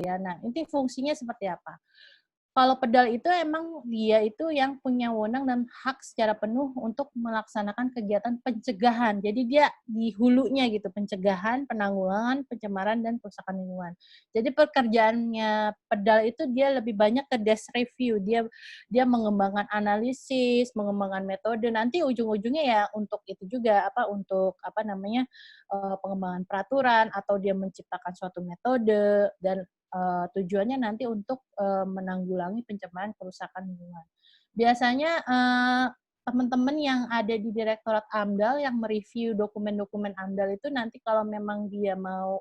ya. Nah, ini fungsinya seperti apa? Kalau pedal itu emang dia itu yang punya wewenang dan hak secara penuh untuk melaksanakan kegiatan pencegahan. Jadi dia di hulunya gitu, pencegahan, penanggulangan, pencemaran, dan kerusakan lingkungan. Jadi pekerjaannya pedal itu dia lebih banyak ke desk review. Dia dia mengembangkan analisis, mengembangkan metode. Nanti ujung-ujungnya ya untuk itu juga untuk pengembangan peraturan atau dia menciptakan suatu metode dan tujuannya nanti untuk menanggulangi pencemaran kerusakan lingkungan. Biasanya teman-teman yang ada di Direktorat AMDAL yang mereview dokumen-dokumen AMDAL itu nanti kalau memang dia mau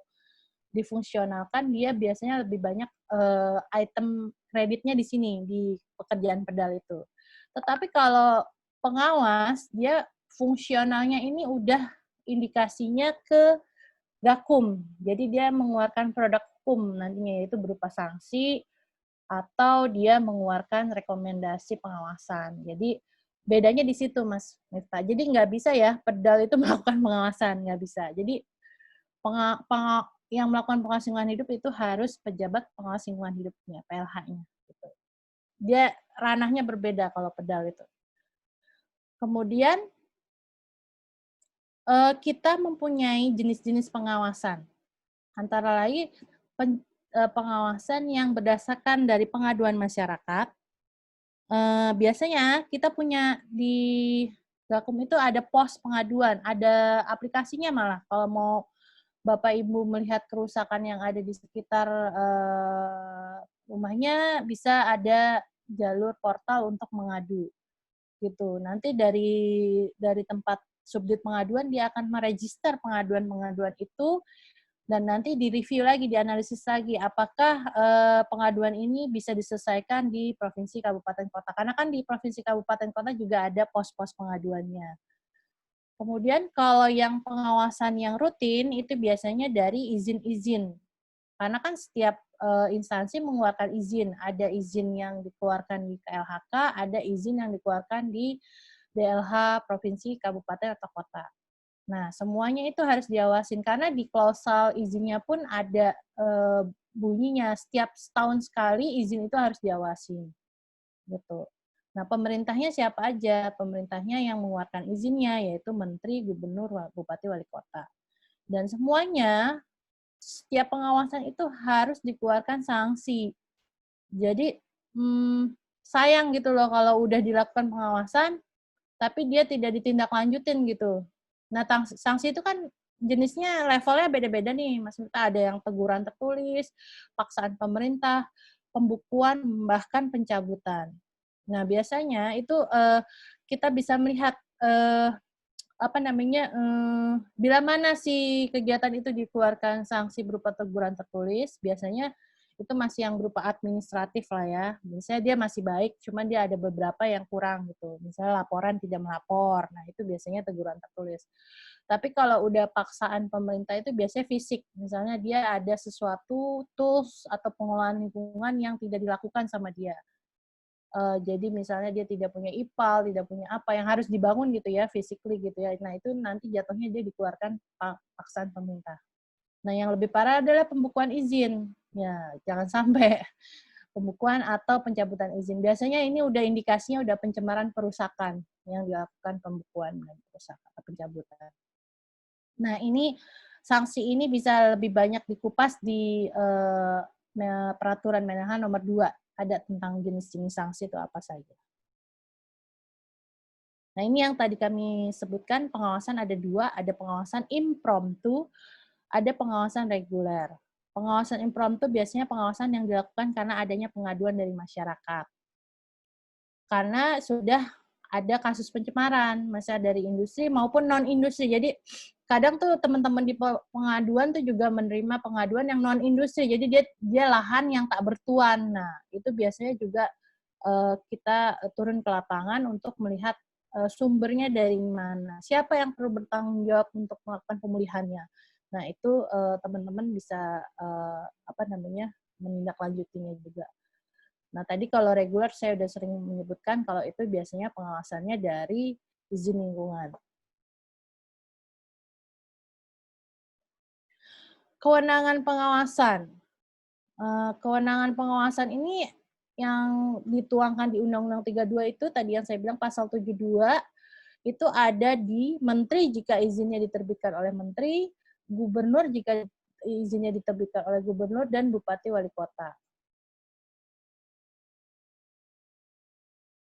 difungsionalkan, dia biasanya lebih banyak item kreditnya di sini, di pekerjaan pedal itu. Tetapi kalau pengawas, dia fungsionalnya ini udah indikasinya ke Gakum. Jadi dia mengeluarkan produk hukum nantinya, yaitu berupa sanksi atau dia mengeluarkan rekomendasi pengawasan. Jadi bedanya di situ, Mas Miftah. Jadi nggak bisa ya pedal itu melakukan pengawasan, nggak bisa. Jadi yang melakukan pengawasan lingkungan hidup itu harus pejabat pengawas lingkungan hidupnya, PLH-nya. Gitu. Dia ranahnya berbeda kalau pedal itu. Kemudian kita mempunyai jenis-jenis pengawasan. Antara lain pengawasan yang berdasarkan dari pengaduan masyarakat. Biasanya kita punya di Gakum itu ada pos pengaduan, ada aplikasinya malah kalau mau Bapak Ibu melihat kerusakan yang ada di sekitar rumahnya, bisa ada jalur portal untuk mengadu gitu. Nanti dari tempat subdit pengaduan dia akan meregister pengaduan-pengaduan itu dan nanti direview lagi, dianalisis lagi apakah pengaduan ini bisa diselesaikan di provinsi, kabupaten, kota. Karena kan di provinsi, kabupaten, kota juga ada pos-pos pengaduannya. Kemudian kalau yang pengawasan yang rutin itu biasanya dari izin-izin. Karena kan setiap instansi mengeluarkan izin. Ada izin yang dikeluarkan di KLHK, ada izin yang dikeluarkan di DLH provinsi, kabupaten, atau kota. Nah, semuanya itu harus diawasin karena di klausal izinnya pun ada bunyinya setiap setahun sekali izin itu harus diawasin. Gitu. Nah, pemerintahnya siapa aja? Pemerintahnya yang mengeluarkan izinnya yaitu menteri, gubernur, bupati, wali kota. Dan semuanya setiap pengawasan itu harus dikeluarkan sanksi. Jadi sayang gitu loh kalau udah dilakukan pengawasan tapi dia tidak ditindaklanjutin gitu. Nah, sanksi itu kan jenisnya levelnya beda-beda nih, Mas Mita. Ada yang teguran tertulis, paksaan pemerintah, pembukuan, bahkan pencabutan. Nah, biasanya itu kita bisa melihat bila mana si kegiatan itu dikeluarkan sanksi berupa teguran tertulis, biasanya itu masih yang berupa administratif lah ya. Misalnya dia masih baik, cuman dia ada beberapa yang kurang gitu. Misalnya laporan tidak melapor, nah itu biasanya teguran tertulis. Tapi kalau udah paksaan pemerintah itu biasanya fisik. Misalnya dia ada sesuatu tools atau pengelolaan lingkungan yang tidak dilakukan sama dia. Jadi misalnya dia tidak punya IPAL, tidak punya apa yang harus dibangun gitu ya, physically gitu ya. Nah itu nanti jatuhnya dia dikeluarkan paksaan pemerintah. Nah yang lebih parah adalah pembukuan izin. Ya jangan sampai pembukuan atau pencabutan izin. Biasanya ini udah indikasinya udah pencemaran perusakan yang dilakukan pembukuan dan perusakan atau pencabutan. Nah ini sanksi ini bisa lebih banyak dikupas di peraturan Menhan nomor 2 ada tentang jenis-jenis sanksi itu apa saja. Nah, ini yang tadi kami sebutkan pengawasan ada 2, ada pengawasan impromptu, ada pengawasan reguler. Pengawasan impromptu biasanya pengawasan yang dilakukan karena adanya pengaduan dari masyarakat. Karena sudah ada kasus pencemaran, misalnya dari industri maupun non-industri. Jadi kadang tuh teman-teman di pengaduan tuh juga menerima pengaduan yang non-industri. Jadi dia lahan yang tak bertuan. Nah, itu biasanya juga kita turun ke lapangan untuk melihat sumbernya dari mana. Siapa yang perlu bertanggung jawab untuk melakukan pemulihannya. Nah, itu teman-teman bisa menindaklanjutinya juga. Nah, tadi kalau reguler saya sudah sering menyebutkan kalau itu biasanya pengawasannya dari izin lingkungan. Kewenangan pengawasan. Kewenangan pengawasan ini yang dituangkan di Undang-Undang 32 itu tadi yang saya bilang pasal 72, itu ada di menteri jika izinnya diterbitkan oleh menteri, gubernur jika izinnya diterbitkan oleh gubernur, dan bupati wali kota.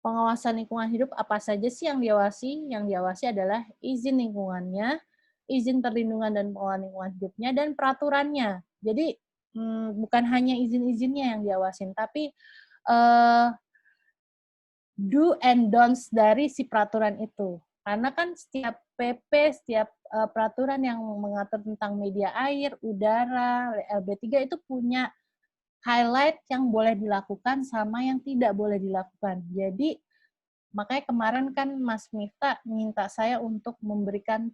Pengawasan lingkungan hidup apa saja sih yang diawasi? Yang diawasi adalah izin lingkungannya, izin perlindungan dan pengelolaan lingkungan hidupnya, dan peraturannya. Jadi bukan hanya izin-izinnya yang diawasin, tapi do and don'ts dari si peraturan itu. Karena kan setiap PP, setiap peraturan yang mengatur tentang media air, udara, LB3 itu punya highlight yang boleh dilakukan sama yang tidak boleh dilakukan. Jadi makanya kemarin kan Mas Miftah minta saya untuk memberikan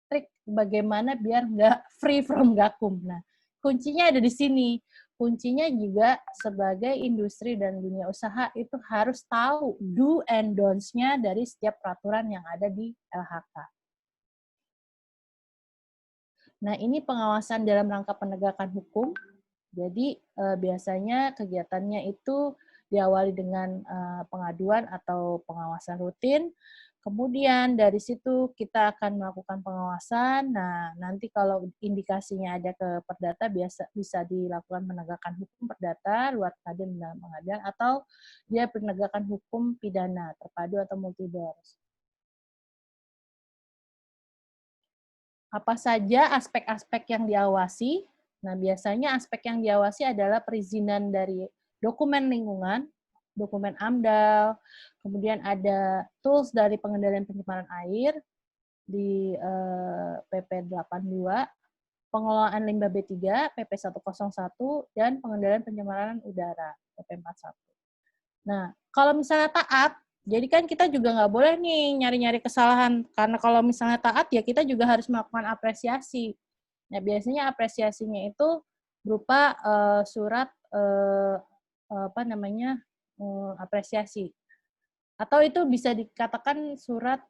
trik bagaimana biar nggak free from gakum. Nah, kuncinya ada di sini. Kuncinya juga sebagai industri dan dunia usaha itu harus tahu do and don'ts-nya dari setiap peraturan yang ada di LHK. Nah, ini pengawasan dalam rangka penegakan hukum. Jadi, biasanya kegiatannya itu diawali dengan pengaduan atau pengawasan rutin. Kemudian dari situ kita akan melakukan pengawasan. Nah, nanti kalau indikasinya ada ke perdata bisa dilakukan penegakan hukum perdata, luar pengadilan dan pengadilan, atau dia penegakan hukum pidana terpadu atau multidors. Apa saja aspek-aspek yang diawasi? Nah, biasanya aspek yang diawasi adalah perizinan dari dokumen lingkungan, dokumen AMDAL, kemudian ada tools dari pengendalian pencemaran air di PP 82, pengelolaan limbah B3 PP 101, dan pengendalian pencemaran udara PP 41. Nah, kalau misalnya taat, jadi kan kita juga nggak boleh nih nyari-nyari kesalahan. Karena kalau misalnya taat, ya kita juga harus melakukan apresiasi. Nah, biasanya apresiasinya itu berupa surat apa namanya apresiasi. Atau itu bisa dikatakan surat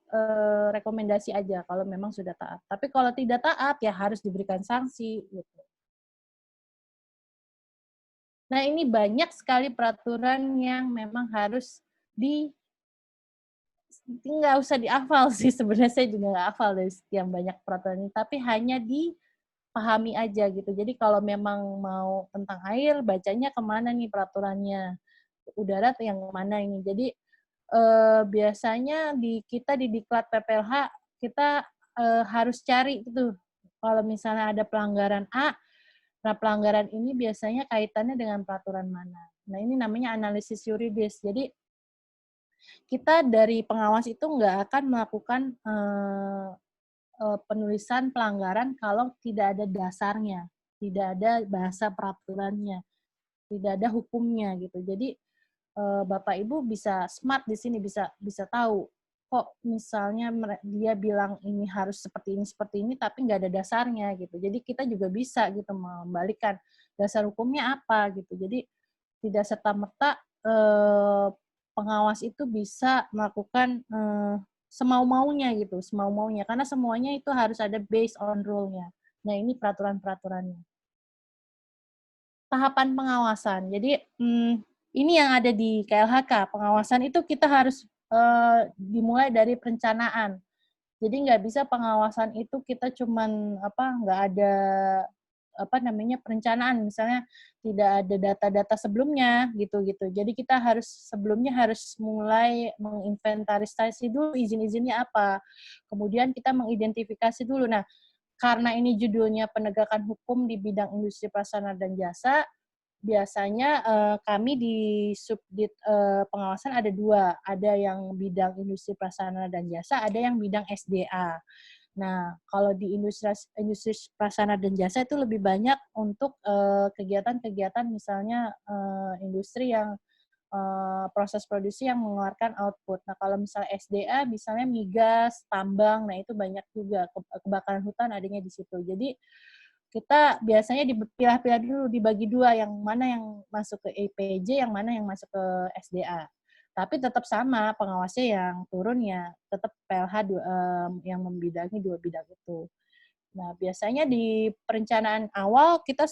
rekomendasi aja kalau memang sudah taat. Tapi kalau tidak taat, ya harus diberikan sanksi. Gitu. Nah, ini banyak sekali peraturan yang memang harus nggak usah dihafal sih, sebenarnya saya juga nggak hafal dari sekian banyak peraturan ini, tapi hanya dipahami aja gitu. Jadi kalau memang mau tentang air, bacanya kemana nih peraturannya, udara yang mana ini. Jadi biasanya kita di Diklat PPLH, kita harus cari gitu, kalau misalnya ada pelanggaran A, nah pelanggaran ini biasanya kaitannya dengan peraturan mana. Nah ini namanya analisis yuridis. Jadi kita dari pengawas itu nggak akan melakukan penulisan pelanggaran kalau tidak ada dasarnya, tidak ada bahasa peraturannya, tidak ada hukumnya gitu. Jadi Bapak Ibu bisa smart di sini, bisa tahu kok misalnya dia bilang ini harus seperti ini, tapi nggak ada dasarnya gitu. Jadi kita juga bisa gitu membalikan dasar hukumnya apa gitu. Jadi tidak serta merta pengawas itu bisa melakukan semau-maunya gitu, semau-maunya. Karena semuanya itu harus ada based on rule-nya. Nah, ini peraturan-peraturannya. Tahapan pengawasan. Jadi, ini yang ada di KLHK. Pengawasan itu kita harus dimulai dari perencanaan. Jadi nggak bisa pengawasan itu kita cuman nggak ada perencanaan, misalnya tidak ada data-data sebelumnya gitu-gitu. Jadi kita sebelumnya harus mulai menginventarisasi dulu izin-izinnya apa. Kemudian kita mengidentifikasi dulu. Nah, karena ini judulnya penegakan hukum di bidang industri prasarana dan jasa, biasanya kami di subdit pengawasan ada dua, ada yang bidang industri prasarana dan jasa, ada yang bidang SDA. Nah, kalau di industri prasarana dan jasa itu lebih banyak untuk kegiatan-kegiatan misalnya industri yang proses produksi yang mengeluarkan output. Nah, kalau misalnya SDA, misalnya migas, tambang, nah itu banyak juga kebakaran hutan adanya di situ. Jadi kita biasanya dipilah-pilah dulu, dibagi dua, yang mana yang masuk ke EPJ, yang mana yang masuk ke SDA. Tapi tetap sama, pengawasnya yang turun ya tetap PLH yang membidangi dua bidang itu. Nah, biasanya di perencanaan awal kita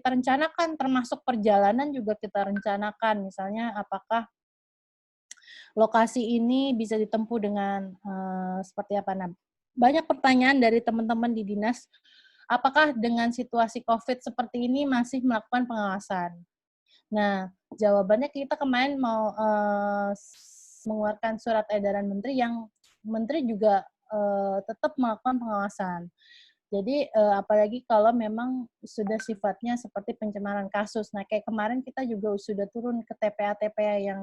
rencanakan, termasuk perjalanan juga kita rencanakan. Misalnya apakah lokasi ini bisa ditempuh dengan seperti apa. Nah, banyak pertanyaan dari teman-teman di dinas, apakah dengan situasi COVID seperti ini masih melakukan pengawasan? Nah, jawabannya kita kemarin mau mengeluarkan surat edaran menteri yang menteri juga tetap melakukan pengawasan. Jadi, apalagi kalau memang sudah sifatnya seperti pencemaran kasus. Nah, kayak kemarin kita juga sudah turun ke TPA-TPA yang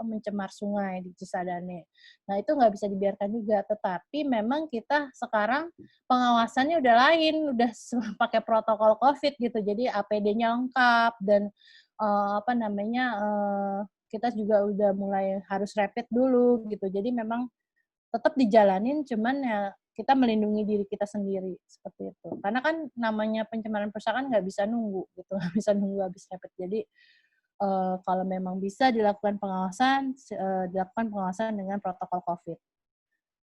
mencemar sungai di Cisadane. Nah, itu nggak bisa dibiarkan juga. Tetapi memang kita sekarang pengawasannya udah lain, udah pakai protokol COVID gitu. Jadi APD-nya lengkap dan kita juga udah mulai harus rapid dulu gitu. Jadi memang tetap dijalanin, cuman ya kita melindungi diri kita sendiri, seperti itu. Karena kan namanya pencemaran persakan nggak bisa nunggu gitu, nggak bisa nunggu habis rapid. Jadi kalau memang bisa dilakukan pengawasan, dilakukan pengawasan dengan protokol COVID.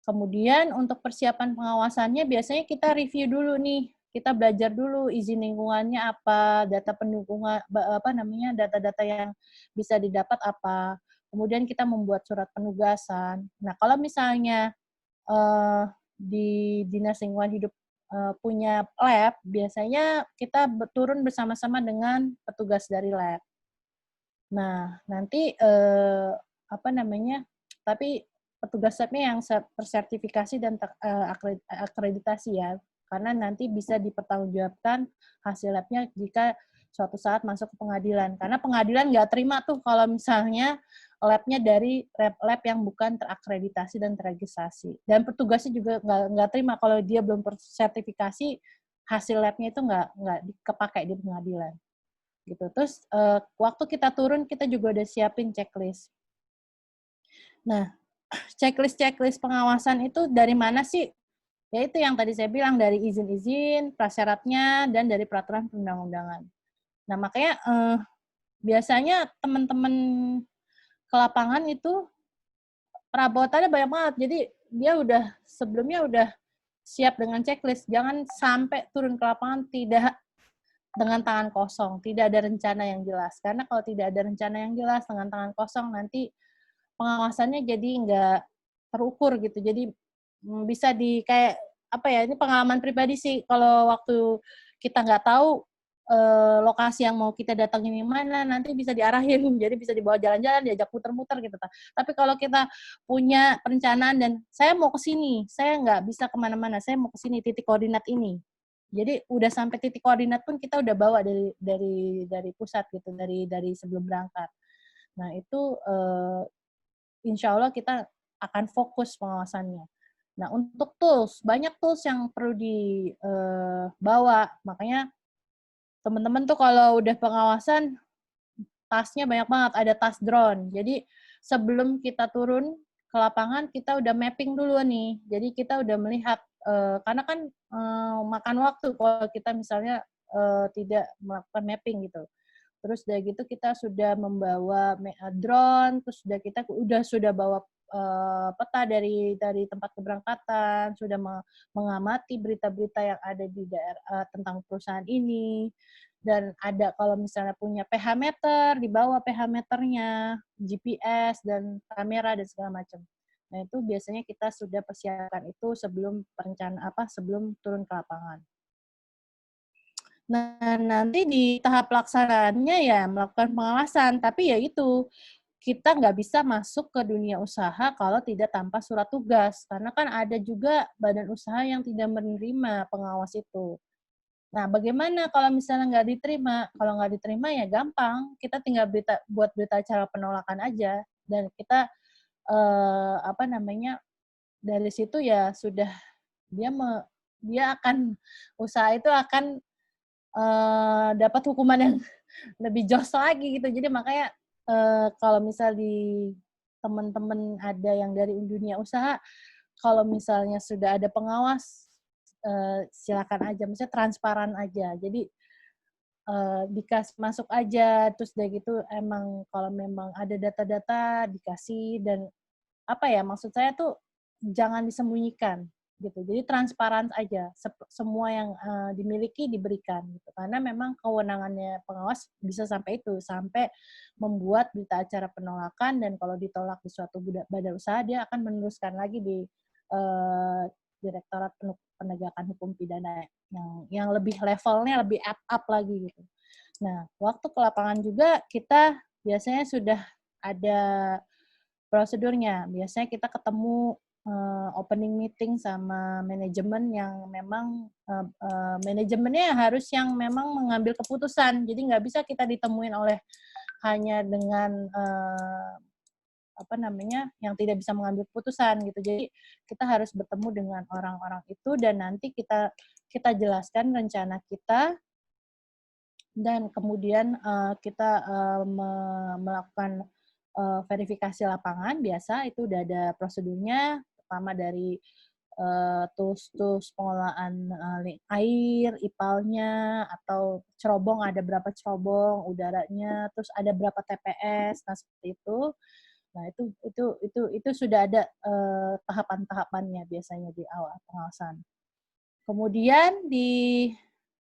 Kemudian untuk persiapan pengawasannya biasanya kita review dulu nih, kita belajar dulu izin lingkungannya apa, data pendukung data-data yang bisa didapat apa. Kemudian kita membuat surat penugasan. Nah, kalau misalnya di Dinas Lingkungan Hidup punya lab, biasanya kita turun bersama-sama dengan petugas dari lab. Nah, nanti tapi petugas labnya yang tersertifikasi dan akreditasi ya, karena nanti bisa dipertanggungjawabkan hasil labnya jika suatu saat masuk ke pengadilan. Karena pengadilan nggak terima tuh kalau misalnya labnya dari lab yang bukan terakreditasi dan terregistrasi. Dan petugasnya juga nggak terima kalau dia belum sertifikasi, hasil labnya itu nggak kepakai di pengadilan gitu. Terus waktu kita turun kita juga udah siapin checklist. Nah, checklist pengawasan itu dari mana sih? Ya itu yang tadi saya bilang, dari izin-izin, prasyaratnya, dan dari peraturan perundang-undangan. Nah, makanya biasanya teman-teman ke lapangan itu perabotannya banyak banget. Jadi dia sebelumnya udah siap dengan checklist. Jangan sampai turun ke lapangan tidak dengan tangan kosong, tidak ada rencana yang jelas. Karena kalau tidak ada rencana yang jelas dengan tangan kosong, nanti pengawasannya jadi nggak terukur gitu. Jadi bisa kayak apa ya, ini pengalaman pribadi sih, kalau waktu kita nggak tahu lokasi yang mau kita datangin di mana, nanti bisa diarahin, jadi bisa dibawa jalan-jalan, diajak muter-muter gitu. Tapi kalau kita punya perencanaan dan saya mau ke sini, saya nggak bisa kemana-mana, saya mau ke sini, titik koordinat ini. Jadi udah sampai titik koordinat pun kita udah bawa dari pusat gitu, dari sebelum berangkat. Nah itu insya Allah kita akan fokus pengawasannya. Nah untuk tools, banyak tools yang perlu dibawa, makanya teman-teman tuh kalau udah pengawasan, tasnya banyak banget, ada tas drone. Jadi sebelum kita turun ke lapangan, kita udah mapping dulu nih. Jadi kita udah melihat, karena kan makan waktu kalau kita misalnya tidak melakukan mapping gitu. Terus dari gitu kita sudah membawa drone, terus kita sudah bawa peta dari tempat keberangkatan, sudah mengamati berita-berita yang ada di daerah tentang perusahaan ini, dan ada kalau misalnya punya pH meter, dibawa pH meternya, GPS dan kamera dan segala macam. Nah itu biasanya kita sudah persiapkan itu sebelum turun ke lapangan. Nah, nanti di tahap pelaksanaannya ya melakukan pengawasan, tapi ya itu, kita nggak bisa masuk ke dunia usaha kalau tidak tanpa surat tugas, karena kan ada juga badan usaha yang tidak menerima pengawas itu. Nah, bagaimana kalau misalnya nggak diterima? Kalau nggak diterima ya gampang, kita tinggal buat berita acara penolakan aja, dan kita, dari situ ya sudah dia dia akan usaha itu akan dapat hukuman yang lebih jos lagi gitu. Jadi makanya kalau misal di teman-teman ada yang dari dunia usaha, kalau misalnya sudah ada pengawas, silakan aja, maksudnya transparan aja. Jadi dikasih masuk aja, terus dari gitu emang kalau memang ada data-data dikasih, dan apa ya, maksud saya tuh jangan disembunyikan. gitu. Jadi transparan aja, semua yang dimiliki diberikan gitu. Karena memang kewenangannya pengawas bisa sampai itu, sampai membuat berita acara penolakan, dan kalau ditolak di suatu badan usaha, dia akan meneruskan lagi di Direktorat Penegakan Hukum Pidana yang lebih levelnya lebih up lagi gitu. Nah, waktu ke lapangan juga kita biasanya sudah ada prosedurnya. Biasanya kita ketemu opening meeting sama manajemen yang memang manajemennya harus yang memang mengambil keputusan. Jadi nggak bisa kita ditemuin oleh hanya dengan apa namanya, yang tidak bisa mengambil keputusan gitu. Jadi kita harus bertemu dengan orang-orang itu, dan nanti kita jelaskan rencana kita, dan kemudian kita melakukan verifikasi lapangan. Biasa itu udah ada prosedurnya, pertama dari tools pengelolaan air, IPAL-nya, atau cerobong, ada berapa cerobong udaranya, terus ada berapa TPS, nah seperti itu. Nah, itu sudah ada tahapan-tahapannya biasanya di awal pengawasan. Kemudian di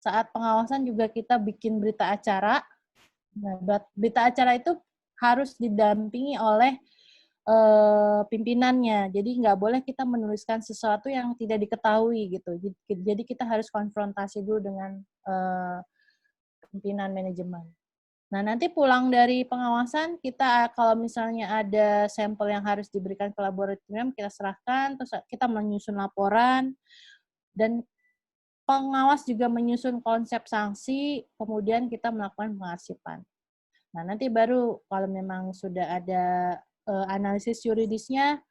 saat pengawasan juga kita bikin berita acara. Nah, berita acara itu harus didampingi oleh pimpinannya. Jadi nggak boleh kita menuliskan sesuatu yang tidak diketahui gitu. Jadi kita harus konfrontasi dulu dengan pimpinan manajemen. Nah, nanti pulang dari pengawasan, kita kalau misalnya ada sampel yang harus diberikan ke laboratorium, kita serahkan, terus kita menyusun laporan, dan pengawas juga menyusun konsep sanksi, kemudian kita melakukan pengarsipan. Nah, nanti baru kalau memang sudah ada analisis yuridisnya,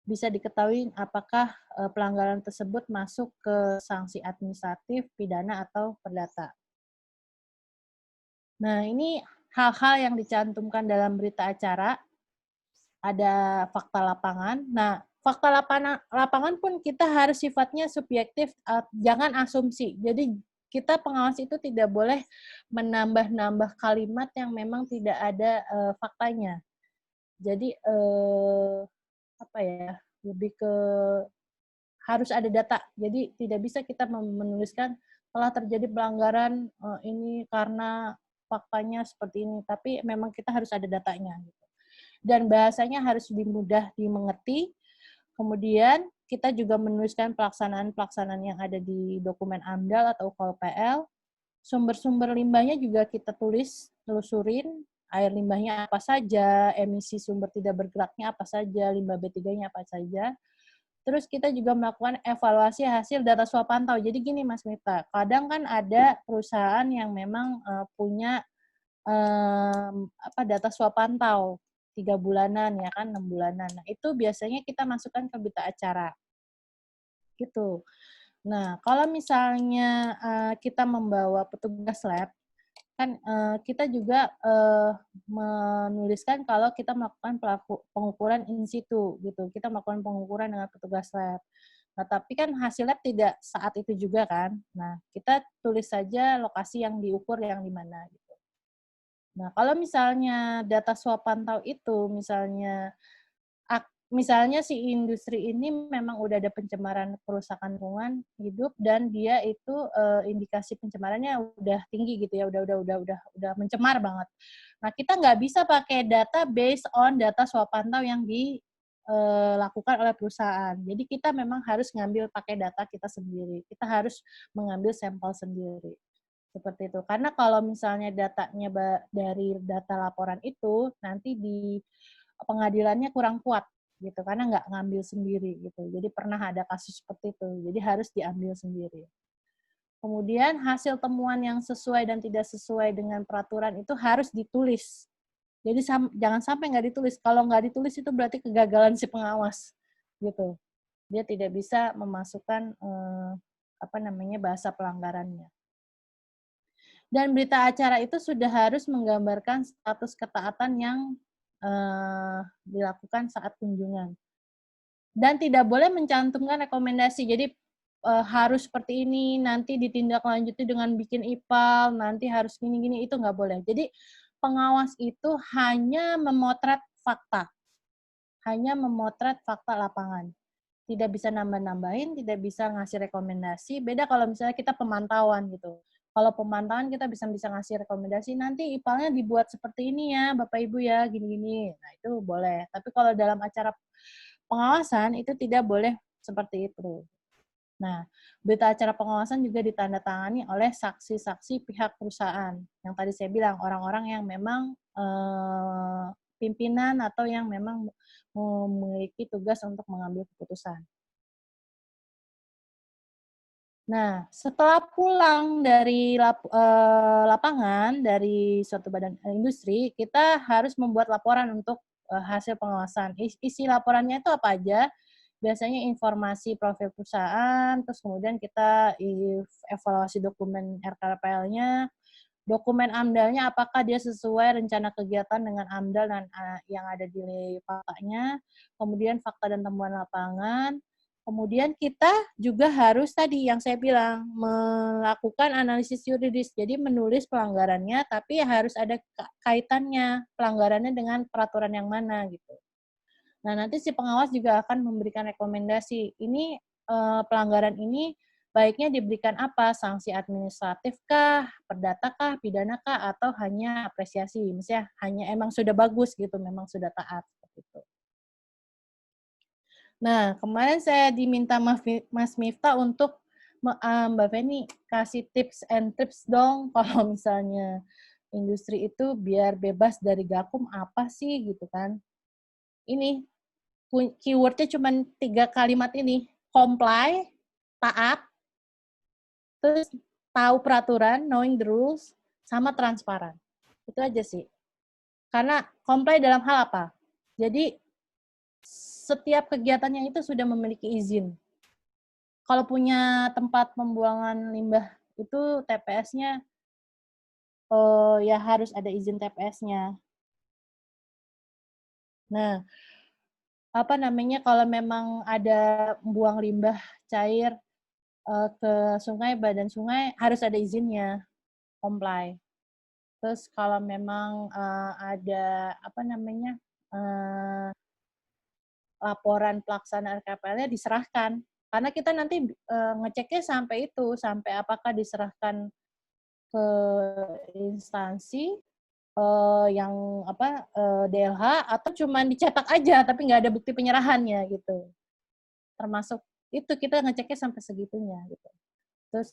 bisa diketahui apakah pelanggaran tersebut masuk ke sanksi administratif, pidana, atau perdata. Nah, ini hal-hal yang dicantumkan dalam berita acara, ada fakta lapangan. Nah, fakta lapangan pun kita harus sifatnya subjektif, jangan asumsi. Jadi kita pengawas itu tidak boleh menambah-nambah kalimat yang memang tidak ada faktanya. Jadi apa ya, lebih ke harus ada data. Jadi tidak bisa kita menuliskan telah terjadi pelanggaran ini karena faktanya seperti ini, tapi memang kita harus ada datanya. Dan bahasanya harus mudah dimengerti. Kemudian kita juga menuliskan pelaksanaan-pelaksanaan yang ada di dokumen AMDAL atau UKPL. Sumber-sumber limbahnya juga kita telusurin, air limbahnya apa saja, emisi sumber tidak bergeraknya apa saja, limbah B3-nya apa saja. Terus kita juga melakukan evaluasi hasil data swab pantau. Jadi gini Mas Mita, kadang kan ada perusahaan yang memang punya data swab pantau 3 bulanan ya kan, 6 bulanan. Nah, itu biasanya kita masukkan ke berita acara. Gitu. Nah, kalau misalnya kita membawa petugas lab, kan kita juga menuliskan kalau kita melakukan pengukuran in situ gitu. Kita melakukan pengukuran dengan petugas lab. Nah, tapi kan hasil lab tidak saat itu juga kan. Nah, kita tulis saja lokasi yang diukur yang di mana gitu. Nah, kalau misalnya data swab pantau itu misalnya si industri ini memang udah ada pencemaran kerusakan lingkungan hidup, dan dia itu indikasi pencemarannya udah tinggi gitu ya, udah mencemar banget. Nah, kita nggak bisa pakai data based on data swab pantau yang dilakukan oleh perusahaan. Jadi kita memang harus ngambil pakai data kita sendiri. Kita harus mengambil sampel sendiri. Seperti itu. Karena kalau misalnya datanya dari data laporan itu, nanti di pengadilannya kurang kuat gitu, karena nggak ngambil sendiri gitu. Jadi pernah ada kasus seperti itu. Jadi harus diambil sendiri. Kemudian hasil temuan yang sesuai dan tidak sesuai dengan peraturan itu harus ditulis. Jadi jangan sampai nggak ditulis. Kalau nggak ditulis itu berarti kegagalan si pengawas gitu. Dia tidak bisa memasukkan bahasa pelanggarannya. Dan berita acara itu sudah harus menggambarkan status ketaatan yang dilakukan saat kunjungan. Dan tidak boleh mencantumkan rekomendasi. Jadi harus seperti ini, nanti ditindaklanjuti dengan bikin IPAL, nanti harus gini-gini, itu nggak boleh. Jadi pengawas itu hanya memotret fakta. Hanya memotret fakta lapangan. tidak bisa nambah-nambahin, tidak bisa ngasih rekomendasi. Beda kalau misalnya kita pemantauan gitu. Kalau pemantauan kita bisa ngasih rekomendasi, nanti IPAL-nya dibuat seperti ini ya, Bapak Ibu ya, gini-gini. Nah, itu boleh. Tapi kalau dalam acara pengawasan itu tidak boleh seperti itu. Nah, berita acara pengawasan juga ditandatangani oleh saksi-saksi pihak perusahaan. Yang tadi saya bilang, orang-orang yang memang pimpinan atau yang memang memiliki tugas untuk mengambil keputusan. Nah, setelah pulang dari lapangan, dari suatu badan industri, kita harus membuat laporan untuk hasil pengawasan. Isi laporannya itu apa aja? Biasanya informasi profil perusahaan, terus kemudian kita evaluasi dokumen RKPL-nya, dokumen AMDAL-nya apakah dia sesuai rencana kegiatan dengan AMDAL dan yang ada di faktanya, kemudian fakta dan temuan lapangan, kemudian kita juga harus tadi yang saya bilang, melakukan analisis yuridis, jadi menulis pelanggarannya, tapi harus ada kaitannya, pelanggarannya dengan peraturan yang mana gitu. Nah, nanti si pengawas juga akan memberikan rekomendasi, ini pelanggaran ini baiknya diberikan apa? Sanksi administratif kah, perdata kah, pidana kah, atau hanya apresiasi? Misalnya hanya emang sudah bagus gitu, memang sudah taat seperti itu. Nah, kemarin saya diminta Mas Miftah untuk Mbak Feni kasih tips and tips dong kalau misalnya industri itu biar bebas dari gakum apa sih gitu kan. Ini keywordnya cuma 3 kalimat ini, comply, taat, terus tahu peraturan, knowing the rules, sama transparan. Itu aja sih. Karena comply dalam hal apa? Jadi setiap kegiatannya itu sudah memiliki izin. Kalau punya tempat pembuangan limbah itu TPS-nya ya harus ada izin TPS-nya. Nah, apa namanya, kalau memang ada buang limbah cair ke sungai, badan sungai harus ada izinnya, comply. Terus kalau memang ada apa namanya, laporan pelaksanaan RKPL-nya diserahkan. Karena kita nanti ngeceknya sampai itu, sampai apakah diserahkan ke instansi yang apa DLH atau cuma dicetak aja tapi nggak ada bukti penyerahannya gitu. Termasuk itu kita ngeceknya sampai segitunya gitu. Terus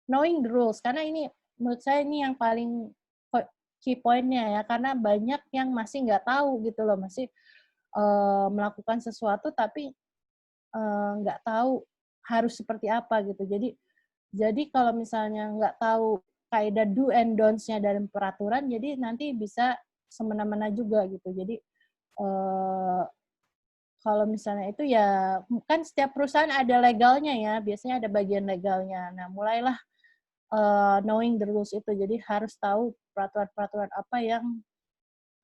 knowing the rules, karena ini menurut saya ini yang paling key point-nya ya, karena banyak yang masih nggak tahu gitu loh, masih melakukan sesuatu tapi nggak tahu harus seperti apa gitu. Jadi kalau misalnya nggak tahu kaidah do and don'ts-nya dalam peraturan, jadi nanti bisa semena-mena juga gitu. Jadi kalau misalnya itu ya kan setiap perusahaan ada legalnya ya, biasanya ada bagian legalnya. Nah, mulailah knowing the rules itu. Jadi harus tahu peraturan-peraturan apa yang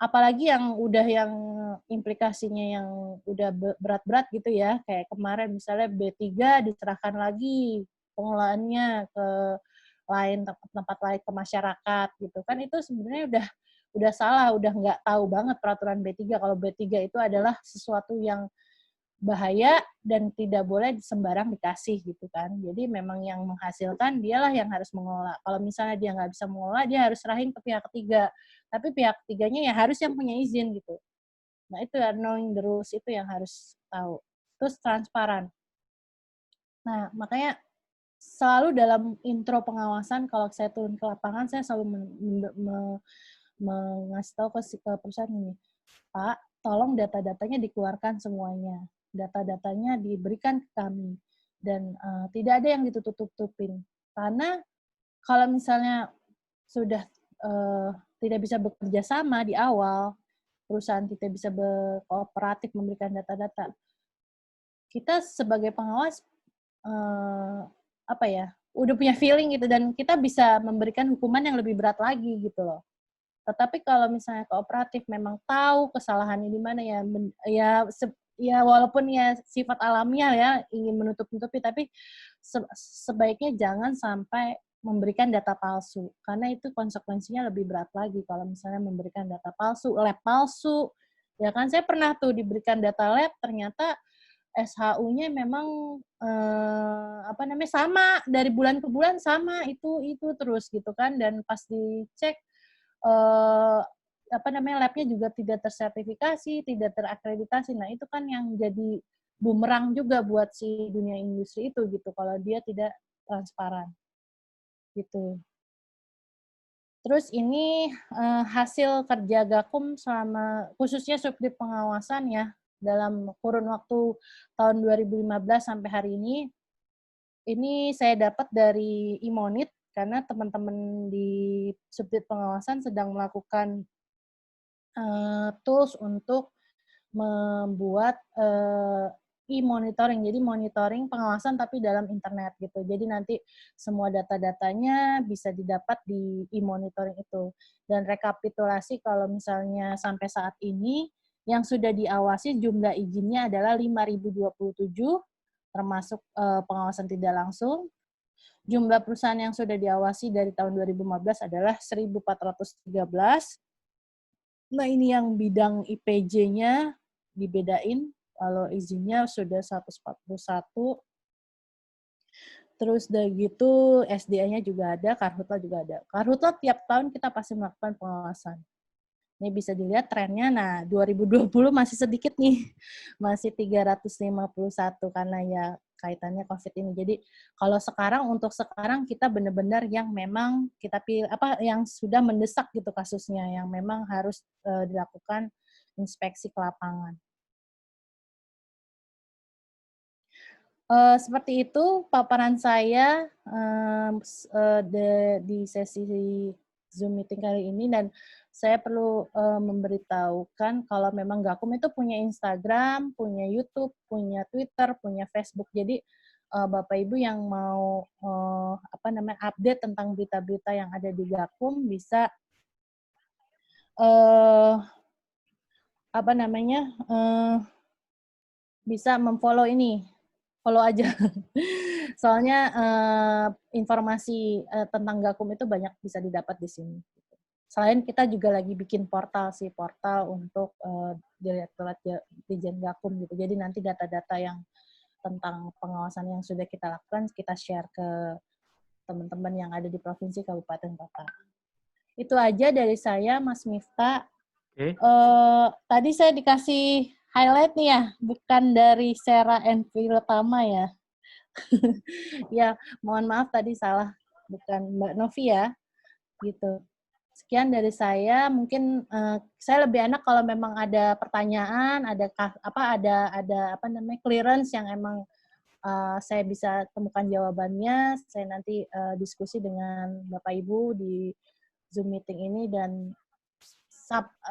apalagi yang udah yang implikasinya yang udah berat-berat gitu ya. Kayak kemarin misalnya B3 diserahkan lagi pengelolaannya ke lain tempat lain ke masyarakat gitu kan, itu sebenarnya udah salah, udah nggak tahu banget peraturan B3 kalau B3 itu adalah sesuatu yang bahaya dan tidak boleh sembarang dikasih gitu kan. Jadi memang yang menghasilkan dialah yang harus mengelola. Kalau misalnya dia nggak bisa mengelola, dia harus serahin ke pihak ketiga. Tapi pihak ketiganya ya harus yang punya izin gitu. Nah itu ya, knowing the rules itu yang harus tahu. Terus transparan. Nah makanya selalu dalam intro pengawasan, kalau saya turun ke lapangan, saya selalu mengasih tahu ke perusahaan ini, Pak, tolong data-datanya dikeluarkan semuanya. Data-datanya diberikan ke kami. Dan tidak ada yang ditutup-tutupin. Karena kalau misalnya sudah tidak bisa bekerja sama di awal, perusahaan tidak bisa berkooperatif memberikan data-data, kita sebagai pengawas apa ya, udah punya feeling gitu dan kita bisa memberikan hukuman yang lebih berat lagi gitu loh. Tetapi kalau misalnya kooperatif memang tahu kesalahannya di mana ya, ya walaupun ya sifat alamiah ya ingin menutup-nutupi, tapi sebaiknya jangan sampai memberikan data palsu karena itu konsekuensinya lebih berat lagi kalau misalnya memberikan data palsu, lab palsu, Ya kan saya pernah tuh diberikan data lab, ternyata SHU-nya memang sama dari bulan ke bulan sama itu terus gitu kan, dan pas dicek labnya juga tidak tersertifikasi, tidak terakreditasi. Nah itu kan yang jadi bumerang juga buat si dunia industri itu gitu kalau dia tidak transparan gitu. Terus ini hasil kerja Gakum selama khususnya Subdit Pengawasan ya dalam kurun waktu tahun 2015 sampai hari ini saya dapat dari Imonit karena teman-teman di Subdit Pengawasan sedang melakukan tools untuk membuat e-monitoring. Jadi monitoring pengawasan tapi dalam internet gitu. Jadi nanti semua data-datanya bisa didapat di e-monitoring itu. Dan rekapitulasi kalau misalnya sampai saat ini yang sudah diawasi jumlah izinnya adalah 5.027 termasuk pengawasan tidak langsung. Jumlah perusahaan yang sudah diawasi dari tahun 2015 adalah 1.413. Nah, ini yang bidang IPJ-nya dibedain. Kalau izinnya sudah 141. Terus dari gitu SDA-nya juga ada, Karhutla juga ada. Karhutla tiap tahun kita pasti melakukan pengawasan. Ini bisa dilihat trennya, nah 2020 masih sedikit nih, masih 351 karena ya kaitannya COVID ini. Jadi kalau untuk sekarang kita benar-benar yang memang kita pilih yang sudah mendesak gitu kasusnya, yang memang harus dilakukan inspeksi ke lapangan. Seperti itu paparan saya di sesi Zoom meeting kali ini, dan saya perlu memberitahukan kalau memang Gakum itu punya Instagram, punya YouTube, punya Twitter, punya Facebook. Jadi Bapak Ibu yang mau update tentang berita-berita yang ada di Gakum bisa bisa memfollow ini. Follow aja. Soalnya informasi tentang Gakum itu banyak bisa didapat di sini. Selain kita juga lagi bikin portal untuk Direktorat Dirjen Gakum gitu. Jadi nanti data-data yang tentang pengawasan yang sudah kita lakukan kita share ke teman-teman yang ada di provinsi, kabupaten, kota. Itu aja dari saya, Mas Miftah. Okay. Tadi saya dikasih highlight nih ya, bukan dari Sera Envy Utama ya. Ya, mohon maaf tadi salah, bukan Mbak Novi ya, gitu. Sekian dari saya. Mungkin saya lebih enak kalau memang ada pertanyaan, ada clearance yang emang saya bisa temukan jawabannya. Saya nanti diskusi dengan Bapak Ibu di Zoom meeting ini, dan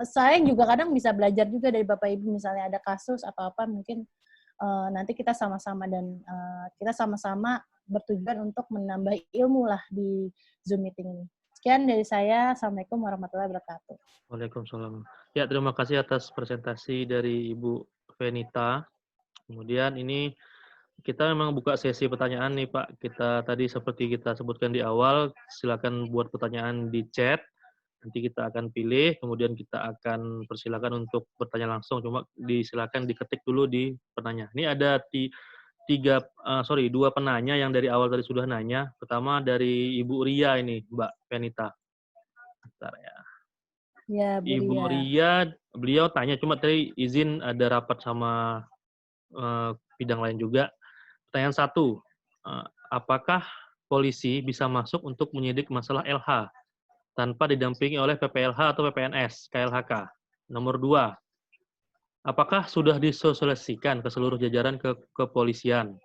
saya juga kadang bisa belajar juga dari Bapak Ibu, misalnya ada kasus atau apa, mungkin nanti kita sama-sama kita sama-sama bertujuan untuk menambah ilmu lah di Zoom meeting ini. Sekian dari saya. Assalamualaikum warahmatullahi wabarakatuh. Waalaikumsalam. Ya, terima kasih atas presentasi dari Ibu Venita. Kemudian ini kita memang buka sesi pertanyaan nih Pak. Kita tadi seperti kita sebutkan di awal, silakan buat pertanyaan di chat. Nanti kita akan pilih, kemudian kita akan persilakan untuk bertanya langsung. Cuma disilakan diketik dulu di penanya. Ini ada dua penanya yang dari awal tadi sudah nanya. Pertama dari Ibu Ria ini, Mbak Venita. Bentar ya. Ya, Ibu Ria, beliau tanya, cuma tadi izin ada rapat sama bidang lain juga. Pertanyaan 1, apakah polisi bisa masuk untuk menyidik masalah LH tanpa didampingi oleh PPLH atau PPNS, KLHK? Nomor 2, apakah sudah disosialisasikan ke seluruh jajaran kepolisian?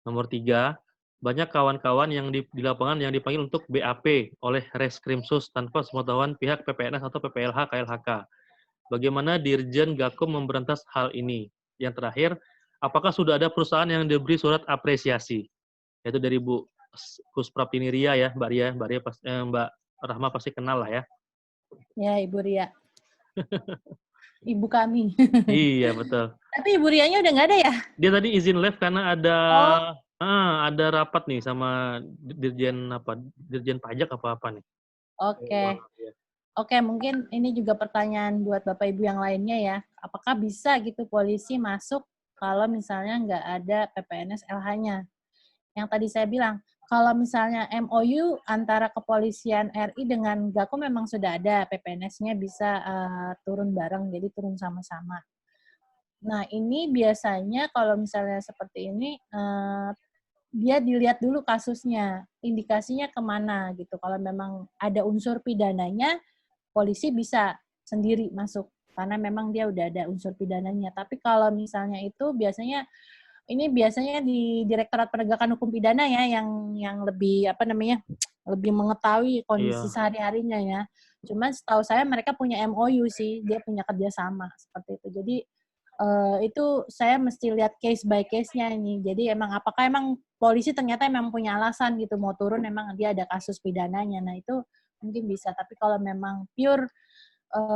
Nomor 3, banyak kawan-kawan yang di lapangan yang dipanggil untuk BAP oleh Reskrimsus tanpa sepengetahuan pihak PPNS atau PPLH, KLHK. Bagaimana Dirjen Gakum memberantas hal ini? Yang terakhir, apakah sudah ada perusahaan yang diberi surat apresiasi? Yaitu dari Bu Kuspraptini Ria ya, Mbak Ria, Mbak Rahma pasti kenal lah ya. Ya, Ibu Ria. Ibu kami. Iya, betul. Tapi Ibu Rianya udah nggak ada ya? Dia tadi izin live karena ada rapat nih sama Dirjen Pajak apa nih. Oke. Oke, mungkin ini juga pertanyaan buat Bapak Ibu yang lainnya ya. Apakah bisa gitu polisi masuk kalau misalnya nggak ada PPNS LH-nya? Yang tadi saya bilang, kalau misalnya MOU antara Kepolisian RI dengan Gakum memang sudah ada, PPNS-nya bisa turun bareng, jadi turun sama-sama. Nah, ini biasanya kalau misalnya seperti ini, dia dilihat dulu kasusnya, indikasinya kemana gitu. Kalau memang ada unsur pidananya, polisi bisa sendiri masuk karena memang dia udah ada unsur pidananya. Tapi kalau misalnya itu biasanya di Direktorat Penegakan Hukum Pidana ya yang lebih lebih mengetahui kondisi Iya. sehari-harinya ya. Cuman setahu saya mereka punya MOU sih, dia punya kerjasama seperti itu. Jadi itu saya mesti lihat case by case-nya ini. Jadi apakah emang polisi ternyata memang punya alasan gitu mau turun, memang dia ada kasus pidananya. Nah itu mungkin bisa. Tapi kalau memang pure